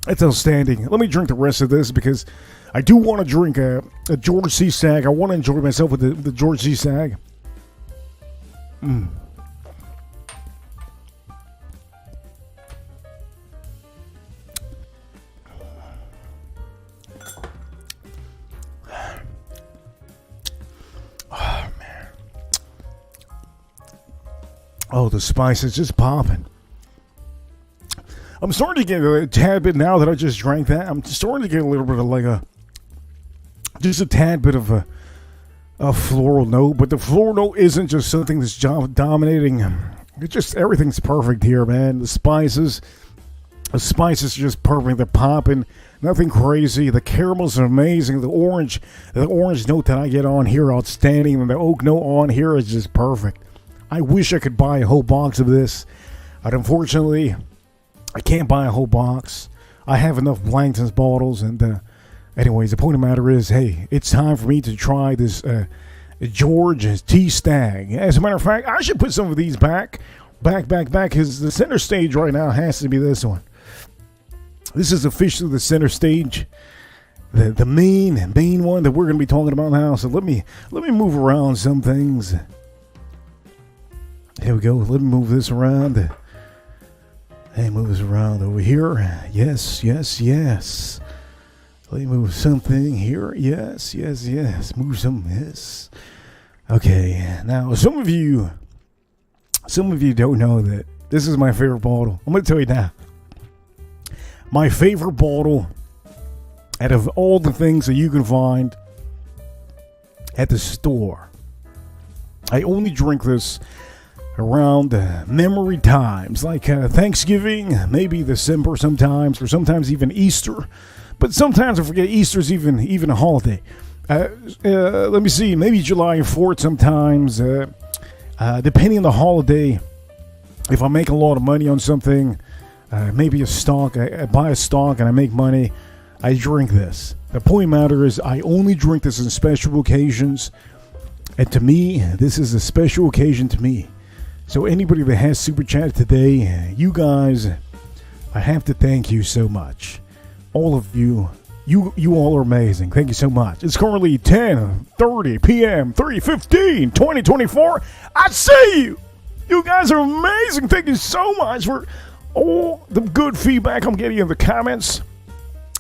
That's outstanding. Let me drink the rest of this because I do want to drink a George C. Stagg. I want to enjoy myself with the George C. Stagg. Oh, man. Oh, the spice is just popping. I'm starting to get a tad bit now that I just drank that. I'm starting to get a little bit of just a tad bit of a floral note. But the floral note isn't just something that's dominating. It's just everything's perfect here, man. The spices are just perfect. They're popping. Nothing crazy. The caramels are amazing. The orange note that I get on here, outstanding. And the oak note on here is just perfect. I wish I could buy a whole box of this. But unfortunately, I can't buy a whole box. I have enough Blankton's bottles. And anyways, the point of the matter is, hey, it's time for me to try this George T. Stagg. As a matter of fact, I should put some of these back. Because the center stage right now has to be this one. This is officially the center stage. The main one that we're going to be talking about now. So let me move around some things. Here we go. Let me move this around. Hey, move this around over here. Yes. Let me move something here. Yes. Move some. Yes. Okay. Now, some of you don't know that this is my favorite bottle. I'm going to tell you now. My favorite bottle out of all the things that you can find at the store. I only drink this around memory times, like Thanksgiving, maybe December sometimes, or sometimes even Easter. But sometimes I forget Easter's even a holiday. Let me see, maybe July 4th sometimes, depending on the holiday. If I make a lot of money on something, maybe a stock, I buy a stock and I make money, I drink this. The point matter is I only drink this on special occasions. And to me, this is a special occasion to me. So anybody that has Super Chat today, you guys, I have to thank you so much. All of you, you all are amazing. Thank you so much. It's currently 10:30 p.m., 3/15/2024. I see you. You guys are amazing. Thank you so much for all the good feedback I'm getting in the comments.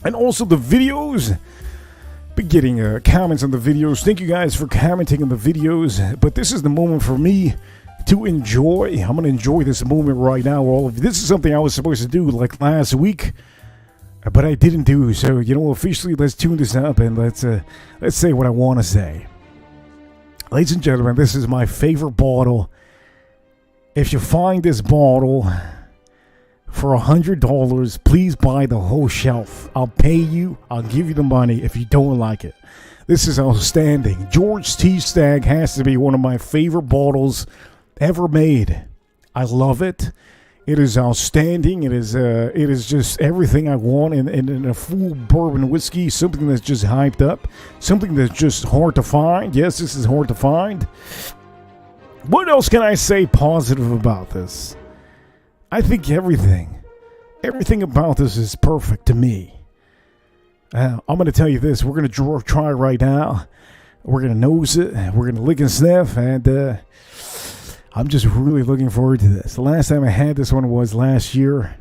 And also the videos. Been getting comments on the videos. Thank you guys for commenting on the videos. But this is the moment for me to enjoy. I'm going to enjoy this moment right now. All of you. This is something I was supposed to do like last week, but I didn't do. So, officially, let's tune this up and let's say what I want to say. Ladies and gentlemen, this is my favorite bottle. If you find this bottle for $100, please buy the whole shelf. I'll pay you. I'll give you the money if you don't like it. This is outstanding. George T. Stagg has to be one of my favorite bottles ever made. I love it. It is outstanding. It is just everything I want in a full bourbon whiskey. Something that's just hyped up. Something that's just hard to find. Yes, this is hard to find. What else can I say positive about this? I think everything about this is perfect to me. I'm going to tell you this. We're going to try right now. We're going to nose it. We're going to lick and sniff. And I'm just really looking forward to this. The last time I had this one was last year.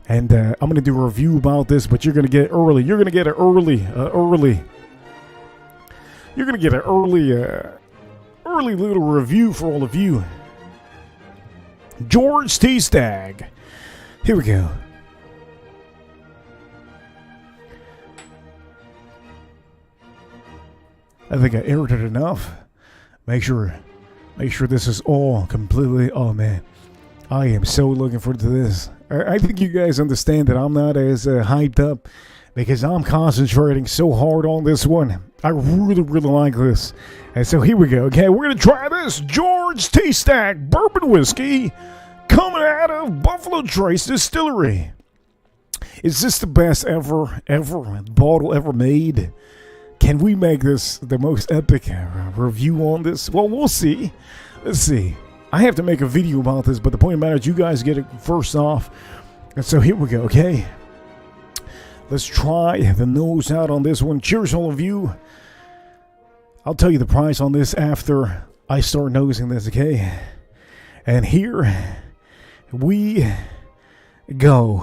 And I'm going to do a review about this, but you're going to get it early. You're going to get it early. You're going to get it early little review for all of you. George T. Stagg. Here we go. I think I aired it enough. Make sure this is all completely. Oh man, I am so looking forward to this. I think you guys understand that I'm not as hyped up because I'm concentrating so hard on this one. I really like this. And so here we go. Okay, we're gonna try this George T. Stagg bourbon whiskey coming out of Buffalo Trace Distillery. Is this the best ever bottle ever made? Can we make this the most epic review on this? Well, we'll see. Let's see. I have to make a video about this, but the point of the matter is you guys get it first off. And so here we go, okay? Let's try the nose out on this one. Cheers, all of you. I'll tell you the price on this after I start nosing this, okay? And here we go.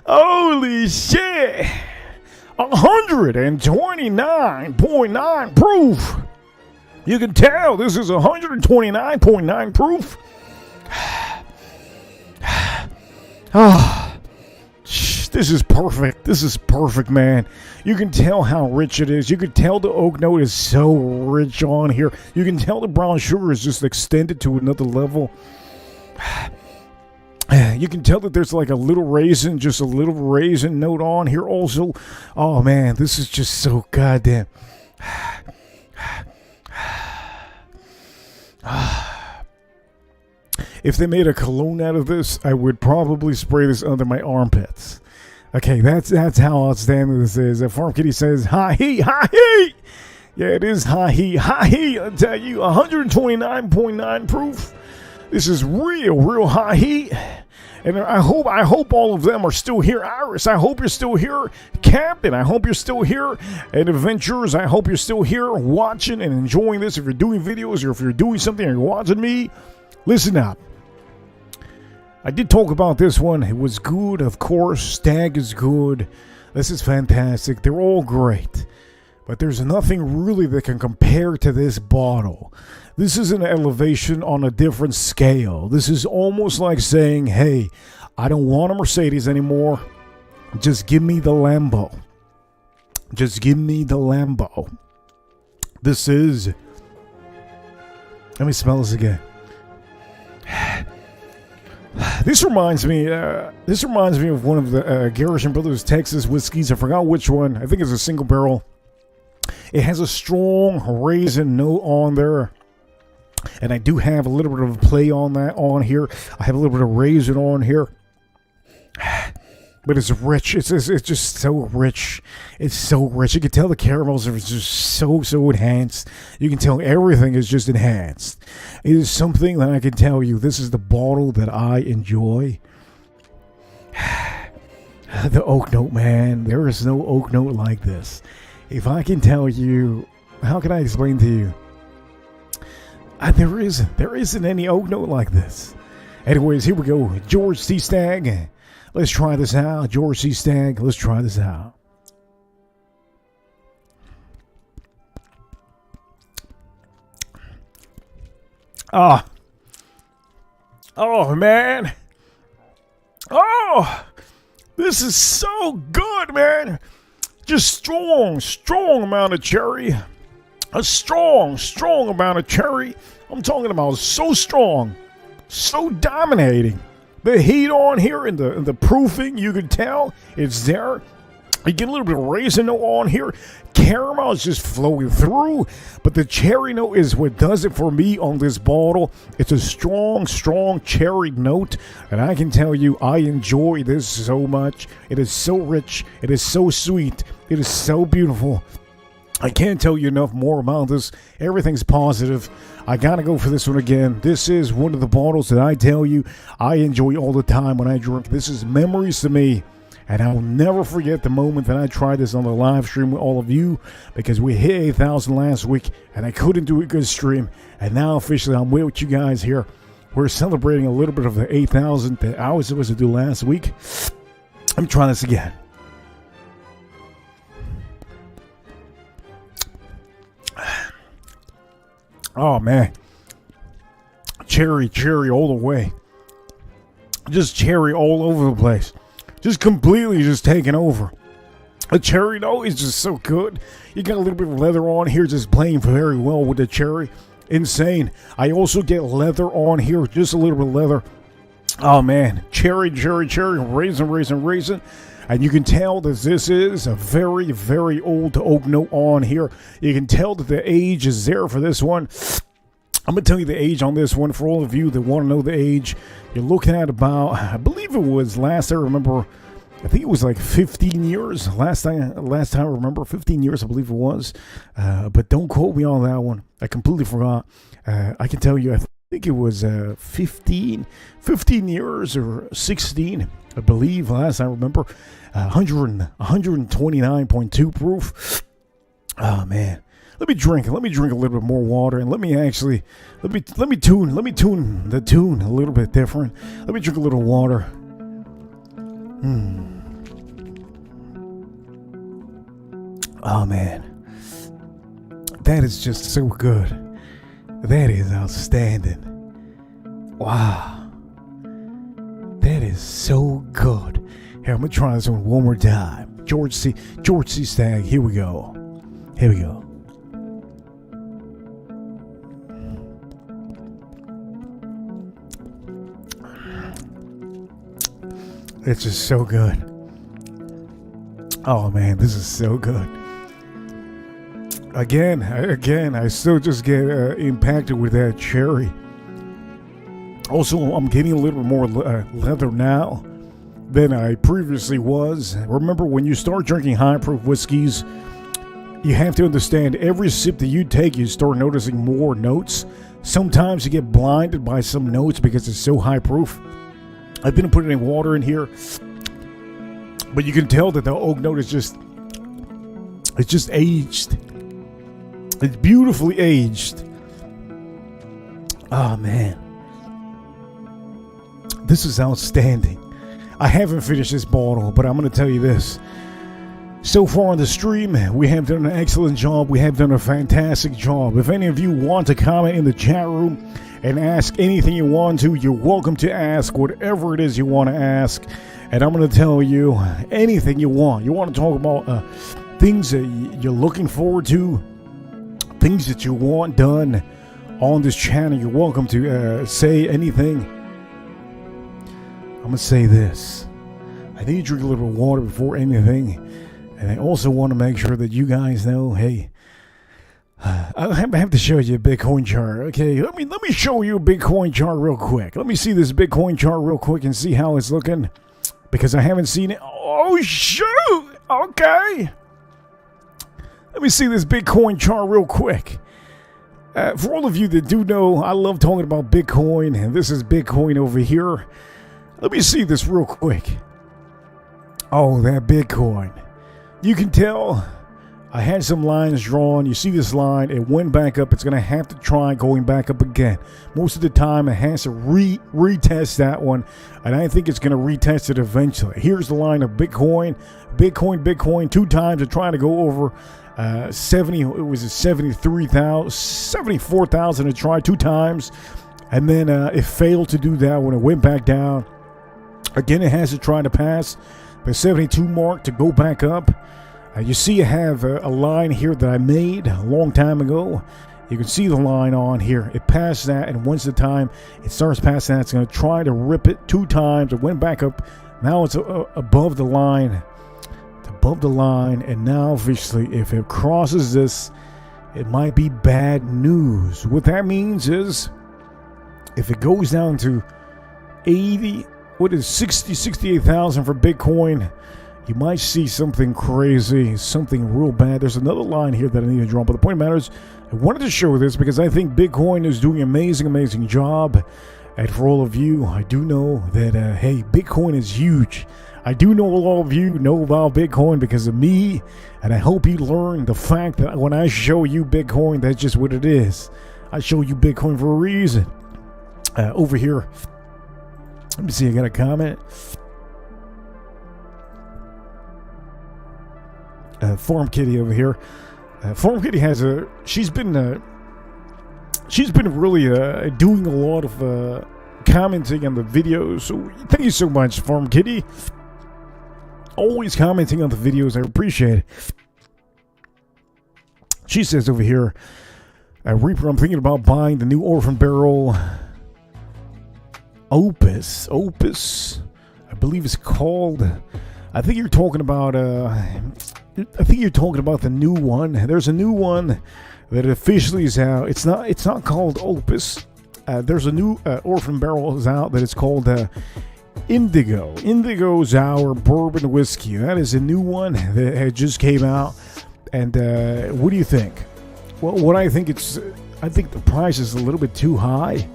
Holy shit! 129.9 proof. You can tell this is 129.9 proof. Oh, this is perfect. This is perfect, man. You can tell how rich it is. You can tell the oak note is so rich on here. You can tell the brown sugar is just extended to another level. You can tell that there's like a little raisin, just a little raisin note on here also. Oh man, this is just so goddamn. If they made a cologne out of this, I would probably spray this under my armpits. Okay, that's how outstanding this is. Farm Kitty says, high heat, high heat. Yeah, it is high heat, high heat. I tell you, 129.9 proof. This is real high heat. And I hope all of them are still here. Iris, I hope you're still here. Captain, I hope you're still here. And Adventurers, I hope you're still here watching and enjoying this. If you're doing videos or if you're doing something and you're watching me, listen up. I did talk about this one. It was good, of course. Stagg is good. This is fantastic. They're all great. But there's nothing really that can compare to this bottle. This is an elevation on a different scale. This is almost like saying, hey, I don't want a Mercedes anymore. Just give me the Lambo. Just give me the Lambo. This is... Let me smell this again. This reminds me of one of the Garrison Brothers Texas whiskeys. I forgot which one. I think it's a single barrel. It has a strong raisin note on there. And I do have a little bit of a play on that on here. I have a little bit of raisin on here. But it's rich. It's just so rich. It's so rich. You can tell the caramels are just so enhanced. You can tell everything is just enhanced. It is something that I can tell you. This is the bottle that I enjoy. The oak note, man. There is no oak note like this. If I can tell you, how can I explain to you? There isn't any oak note like this. Anyways, here we go. George T. Stagg. Let's try this out. George T. Stagg. Let's try this out. Oh man. Oh, this is so good, man. Just strong amount of cherry. A strong amount of cherry. I'm talking about so strong, so dominating. The heat on here and the proofing, you can tell it's there. You get a little bit of raisin note on here. Caramel is just flowing through. But the cherry note is what does it for me on this bottle. It's a strong cherry note. And I can tell you, I enjoy this so much. It is so rich. It is so sweet. It is so beautiful. I can't tell you enough more about this. Everything's positive. I gotta go for this one again. This is one of the bottles that I tell you I enjoy all the time when I drink. This is memories to me. And I will never forget the moment that I tried this on the live stream with all of you, because we hit 8,000 last week and I couldn't do a good stream. And now officially I'm with you guys here. We're celebrating a little bit of the 8,000 that I was supposed to do last week. Let me try this again. Oh man, cherry all the way. Just cherry all over the place. Just completely just taking over. The cherry though is just so good. You got a little bit of leather on here, just playing very well with the cherry. Insane. I also get leather on here, just a little bit of leather. Oh man, cherry, raisin. And you can tell that this is a very, very old oak note on here. You can tell that the age is there for this one. I'm going to tell you the age on this one for all of you that want to know the age. You're looking at about, I believe it was last I remember, I think it was like 15 years. Last time I remember, 15 years I believe it was. But don't quote me on that one. I completely forgot. I can tell you, I think it was 15 years or 16, I believe, last I remember. 129.2 proof. Oh man. Let me drink a little bit more water, and let me tune the tune a little bit different. Let me drink a little water. Oh man, that is just so good. That is outstanding. Wow, that is so good. Here, I'm gonna try this one more time. George C. Stagg. Here we go. It's just so good. Oh man, this is so good. Again, I still just get impacted with that cherry. Also, I'm getting a little bit more leather now than I previously was. Remember, when you start drinking high-proof whiskeys, you have to understand every sip that you take, you start noticing more notes. Sometimes you get blinded by some notes because it's so high-proof. I didn't put any water in here, but you can tell that the oak note is just aged. It's beautifully aged. Oh man, this is outstanding. I haven't finished this bottle, but I'm going to tell you this. So far on the stream, we have done an excellent job. We have done a fantastic job. If any of you want to comment in the chat room and ask anything you want to, you're welcome to ask whatever it is you want to ask. And I'm going to tell you anything you want. You want to talk about things that you're looking forward to, things that you want done on this channel, you're welcome to say anything. I'm going to say this. I need to drink a little water before anything. And I also want to make sure that you guys know, hey, I have to show you a Bitcoin chart. Okay, let me show you a Bitcoin chart real quick. Let me see this Bitcoin chart real quick and see how it's looking, because I haven't seen it. Oh shoot! Okay, let me see this Bitcoin chart real quick. For all of you that do know, I love talking about Bitcoin, and this is Bitcoin over here. Let me see this real quick. Oh, that Bitcoin. You can tell I had some lines drawn. You see this line, it went back up. It's going to have to try going back up again. Most of the time, it has to retest that one, and I think it's going to retest it eventually. Here's the line of Bitcoin, two times. It's trying to go over 74,000 to try two times, and then it failed to do that when it went back down. Again, it has to try to pass the 72 mark to go back up. You see I have a line here that I made a long time ago. You can see the line on here. It passed that, and once the time it starts past that, it's going to try to rip it two times. It went back up. Now it's above the line. It's above the line, and now obviously if it crosses this, it might be bad news. What that means is if it goes down to 68,000 for Bitcoin, you might see something crazy, something real bad. There's another line here that I need to draw, but the point matters, I wanted to show this because I think Bitcoin is doing an amazing job. And for all of you, I do know that, hey, Bitcoin is huge. I do know a lot of you know about Bitcoin because of me, and I hope you learn the fact that when I show you Bitcoin, that's just what it is. I show you Bitcoin for a reason. Over here, let me see, I got a comment. Farm Kitty over here. Farm Kitty has she's been she's been really doing a lot of commenting on the videos. So thank you so much, Farm Kitty. Always commenting on the videos. I appreciate it. She says over here, Reaper, I'm thinking about buying the new Orphan Barrel Opus. I believe it's called. I think you're talking about the new one. There's a new one that officially is out. It's not called Opus. There's a new Orphan Barrel is out that it's called Indigo. Indigo Sour Bourbon Whiskey. That is a new one that had just came out. And what do you think? Well, I think the price is a little bit too high.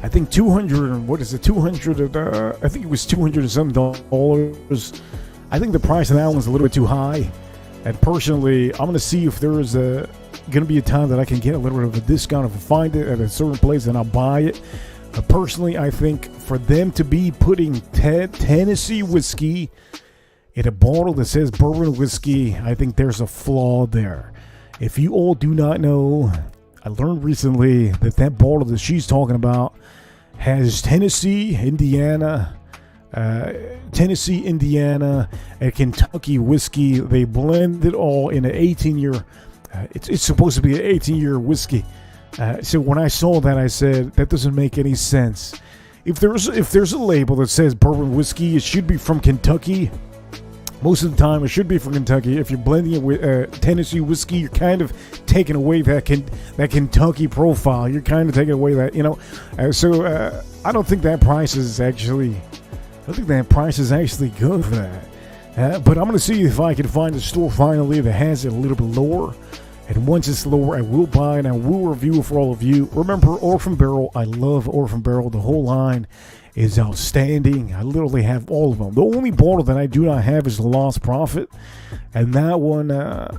I think 200. What is it? 200. I think it was $200 and some dollars. I think the price of that one's a little bit too high. And personally, I'm gonna see if there is gonna be a time that I can get a little bit of a discount if I find it at a certain place, and I'll buy it. Personally, I think for them to be putting Tennessee whiskey in a bottle that says bourbon whiskey, I think there's a flaw there. If you all do not know, I learned recently that bottle that she's talking about has Tennessee, Indiana, and Kentucky whiskey. They blend it all in an 18-year. It's supposed to be an 18-year whiskey. So when I saw that, I said that doesn't make any sense. If there's a label that says bourbon whiskey, it should be from Kentucky. Most of the time, it should be from Kentucky. If you're blending it with Tennessee whiskey, you're kind of taking away that Kentucky profile. You're kind of taking away that, So I don't think that price is actually. I think that price is actually good for that. But I'm going to see if I can find a store finally that has it a little bit lower. And once it's lower, I will buy it and I will review it for all of you. Remember, Orphan Barrel. I love Orphan Barrel. The whole line is outstanding. I literally have all of them. The only bottle that I do not have is the Lost Prophet, and that one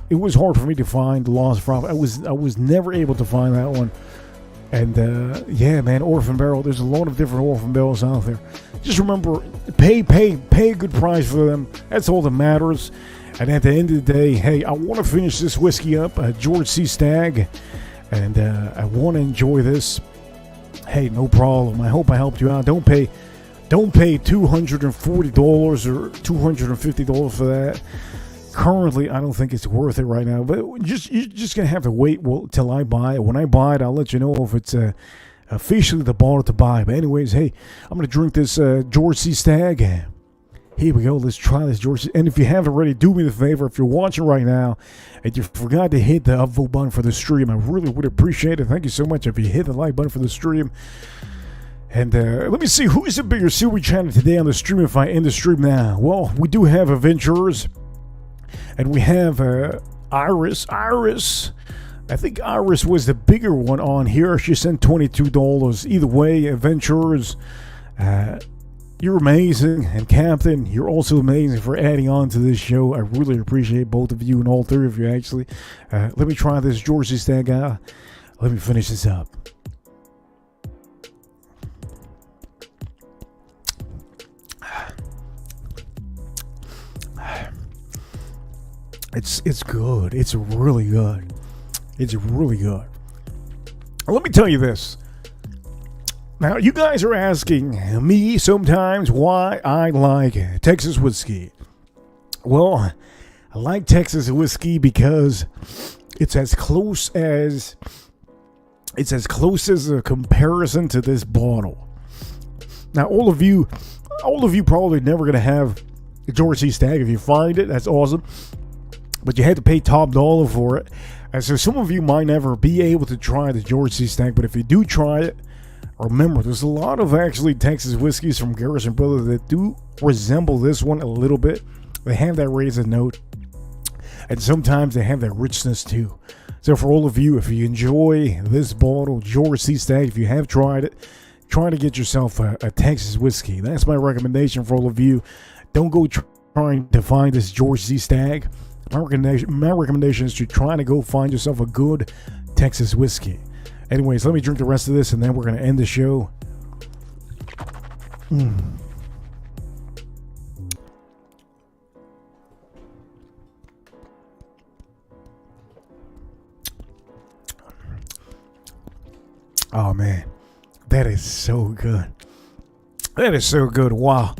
it was hard for me to find the Lost Prophet. I was never able to find that one. And yeah, man, Orphan Barrel. There's a lot of different Orphan Barrels out there. Just remember, pay a good price for them. That's all that matters. And at the end of the day, hey, I want to finish this whiskey up, George C. Stagg, and I want to enjoy this. Hey, no problem. I hope I helped you out. Don't pay $240 or $250 for that. Currently, I don't think it's worth it right now. But you're just gonna have to wait till I buy it. When I buy it, I'll let you know if it's officially the bottle to buy. But anyways, hey, I'm gonna drink this George C. Stagg. Here we go. Let's try this, George. And if you haven't already, do me the favor. If you're watching right now and you forgot to hit the upvote button for the stream, I really would appreciate it. Thank you so much if you hit the like button for the stream. And let me see, who is the bigger super channel today on the stream if I end the stream now? Well, we do have Adventurers. And we have Iris. I think Iris was the bigger one on here. She sent $22. Either way, Adventurers, you're amazing. And Captain, you're also amazing for adding on to this show. I really appreciate both of you and all three of you, actually. Let me try this George C. Stagg out. Let me finish this up. It's good. It's really good. It's really good. Let me tell you this. Now, you guys are asking me sometimes why I like Texas whiskey. Well, I like Texas whiskey because it's as close as a comparison to this bottle. Now, all of you probably never gonna have George C. Stagg. If you find it, that's awesome. But you had to pay top dollar for it. And so some of you might never be able to try the George C. Stagg, but if you do try it, remember, there's a lot of actually Texas whiskeys from Garrison Brothers that do resemble this one a little bit. They have that raisin note, and sometimes they have that richness too. So for all of you, if you enjoy this bottle, George C. Stagg, if you have tried it, try to get yourself a Texas whiskey. That's my recommendation for all of you. Don't go trying to find this George C. Stagg. My recommendation is to try to go find yourself a good Texas whiskey. Anyways, let me drink the rest of this and then we're going to end the show. Oh man, that is so good. That is so good. Wow.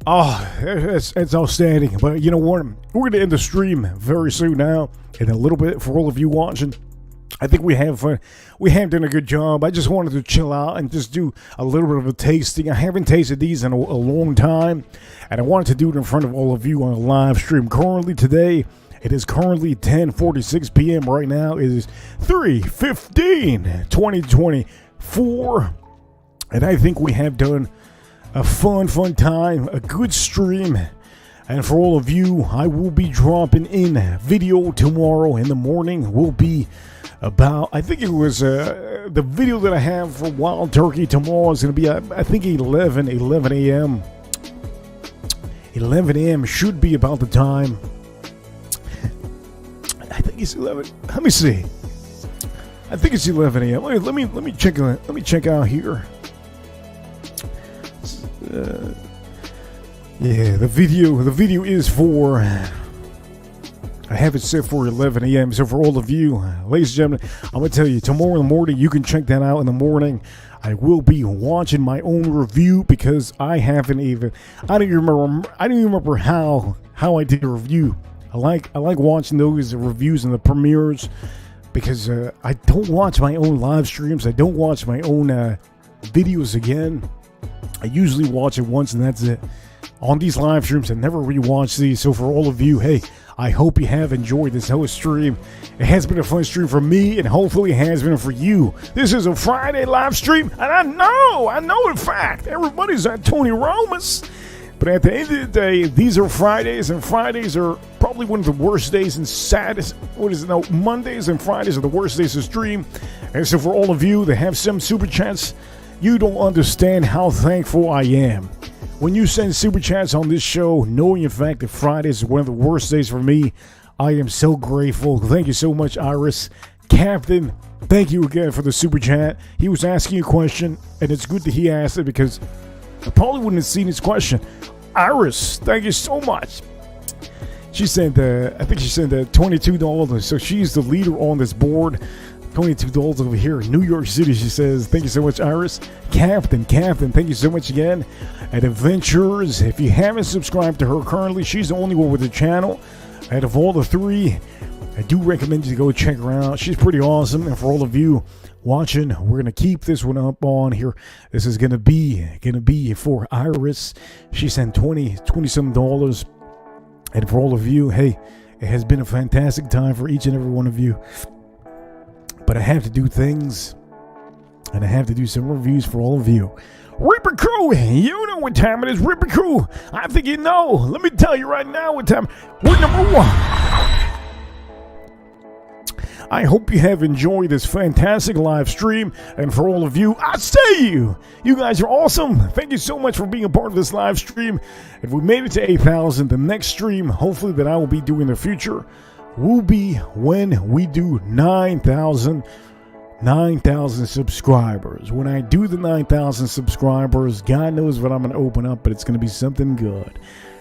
Oh, it's outstanding. But you know what? We're going to end the stream very soon now. In a little bit, for all of you watching. I think we have done a good job. I just wanted to chill out and just do a little bit of a tasting. I haven't tasted these in a long time. And I wanted to do it in front of all of you on a live stream. Currently today, it is currently 10:46 p.m. right now. It is 3/15/2024. And I think we have done a fun time, a good stream. And for all of you, I will be dropping in video tomorrow in the morning. Will be about, I think it was the video that I have for Wild Turkey tomorrow is going to be, I think 11 a.m. 11 a.m. should be about the time. I think it's 11. Let me see. I think it's 11 a.m. Let me check. Let me check out here. Yeah, the video is for. I have it set for 11 a.m. So for all of you, ladies and gentlemen, I'm gonna tell you tomorrow in the morning. You can check that out in the morning. I will be watching my own review because I don't even remember how I did the review. I like watching those reviews and the premieres because I don't watch my own live streams. I don't watch my own videos again. I usually watch it once and that's it. On these live streams, I never rewatch these. So for all of you, hey, I hope you have enjoyed this whole stream. It has been a fun stream for me, and hopefully it has been for you. This is a Friday live stream, and I know in fact, everybody's at Tony Romas. But at the end of the day, these are Fridays, and Fridays are probably one of the worst days and saddest. Mondays and Fridays are the worst days to stream. And so for all of you that have some super chats, you don't understand how thankful I am. When you send super chats on this show, knowing in fact that Fridays is one of the worst days for me, I am so grateful. Thank you so much, Iris. Captain, thank you again for the super chat. He was asking a question, and it's good that he asked it because I probably wouldn't have seen his question. Iris, thank you so much. She sent, I think she sent $22, so she's the leader on this board. $22 over here in New York City, she says. Thank you so much, Iris. Captain, thank you so much again. At Adventures, if you haven't subscribed to her currently, she's the only one with the channel. Out of all the three, I do recommend you to go check her out. She's pretty awesome. And for all of you watching, we're going to keep this one up on here. This is going to be for Iris. She sent $20 And for all of you, hey, it has been a fantastic time for each and every one of you. But I have to do things, and I have to do some reviews for all of you. Reaper Crew, you know what time it is, Reaper Crew. I think you know. Let me tell you right now what time. We're number one. I hope you have enjoyed this fantastic live stream. And for all of you, I see you. You guys are awesome. Thank you so much for being a part of this live stream. If we made it to 8,000, the next stream, hopefully that I will be doing in the future, will be when we do 9,000 subscribers. When I do the 9,000 subscribers, God knows what I'm going to open up, but it's going to be something good.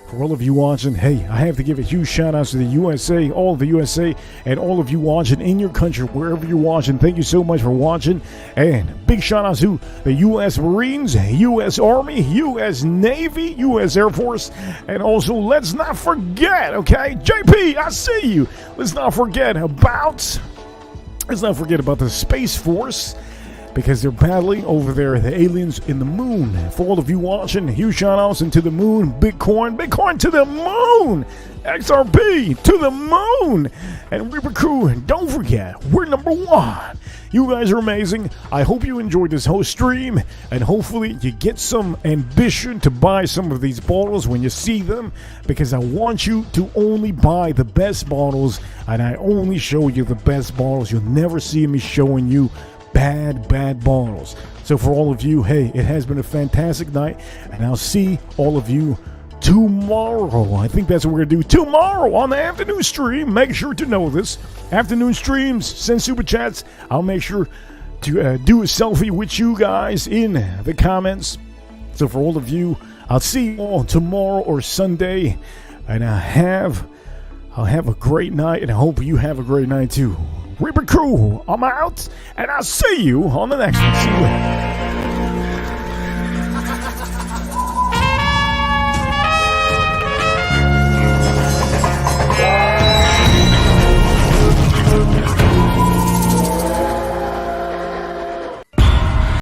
For all of you watching, hey, I have to give a huge shout out to the USA, all of the USA, and all of you watching in your country, wherever you're watching. Thank you so much for watching. And big shout out to the U.S. Marines, U.S. Army, U.S. Navy, U.S. Air Force, and also let's not forget, okay, JP, I see you. Let's not forget about the Space Force, because they're battling over there, the aliens in the moon. For all of you watching, huge shout outs into the moon, Bitcoin to the moon, XRP to the moon, and Reaper Crew, don't forget, we're number one. You guys are amazing. I hope you enjoyed this whole stream, and hopefully you get some ambition to buy some of these bottles when you see them, because I want you to only buy the best bottles, and I only show you the best bottles. You'll never see me showing you bad bottles. So for all of you, hey, it has been a fantastic night, and I'll see all of you tomorrow. I think that's what we're gonna do tomorrow on the afternoon stream. Make sure to know this. Afternoon streams, send super chats. I'll make sure to do a selfie with you guys in the comments. So for all of you, I'll see you all tomorrow or Sunday, and I'll have a great night, and I hope you have a great night too. Reaper Crew, I'm out, and I'll see you on the next one. See you later.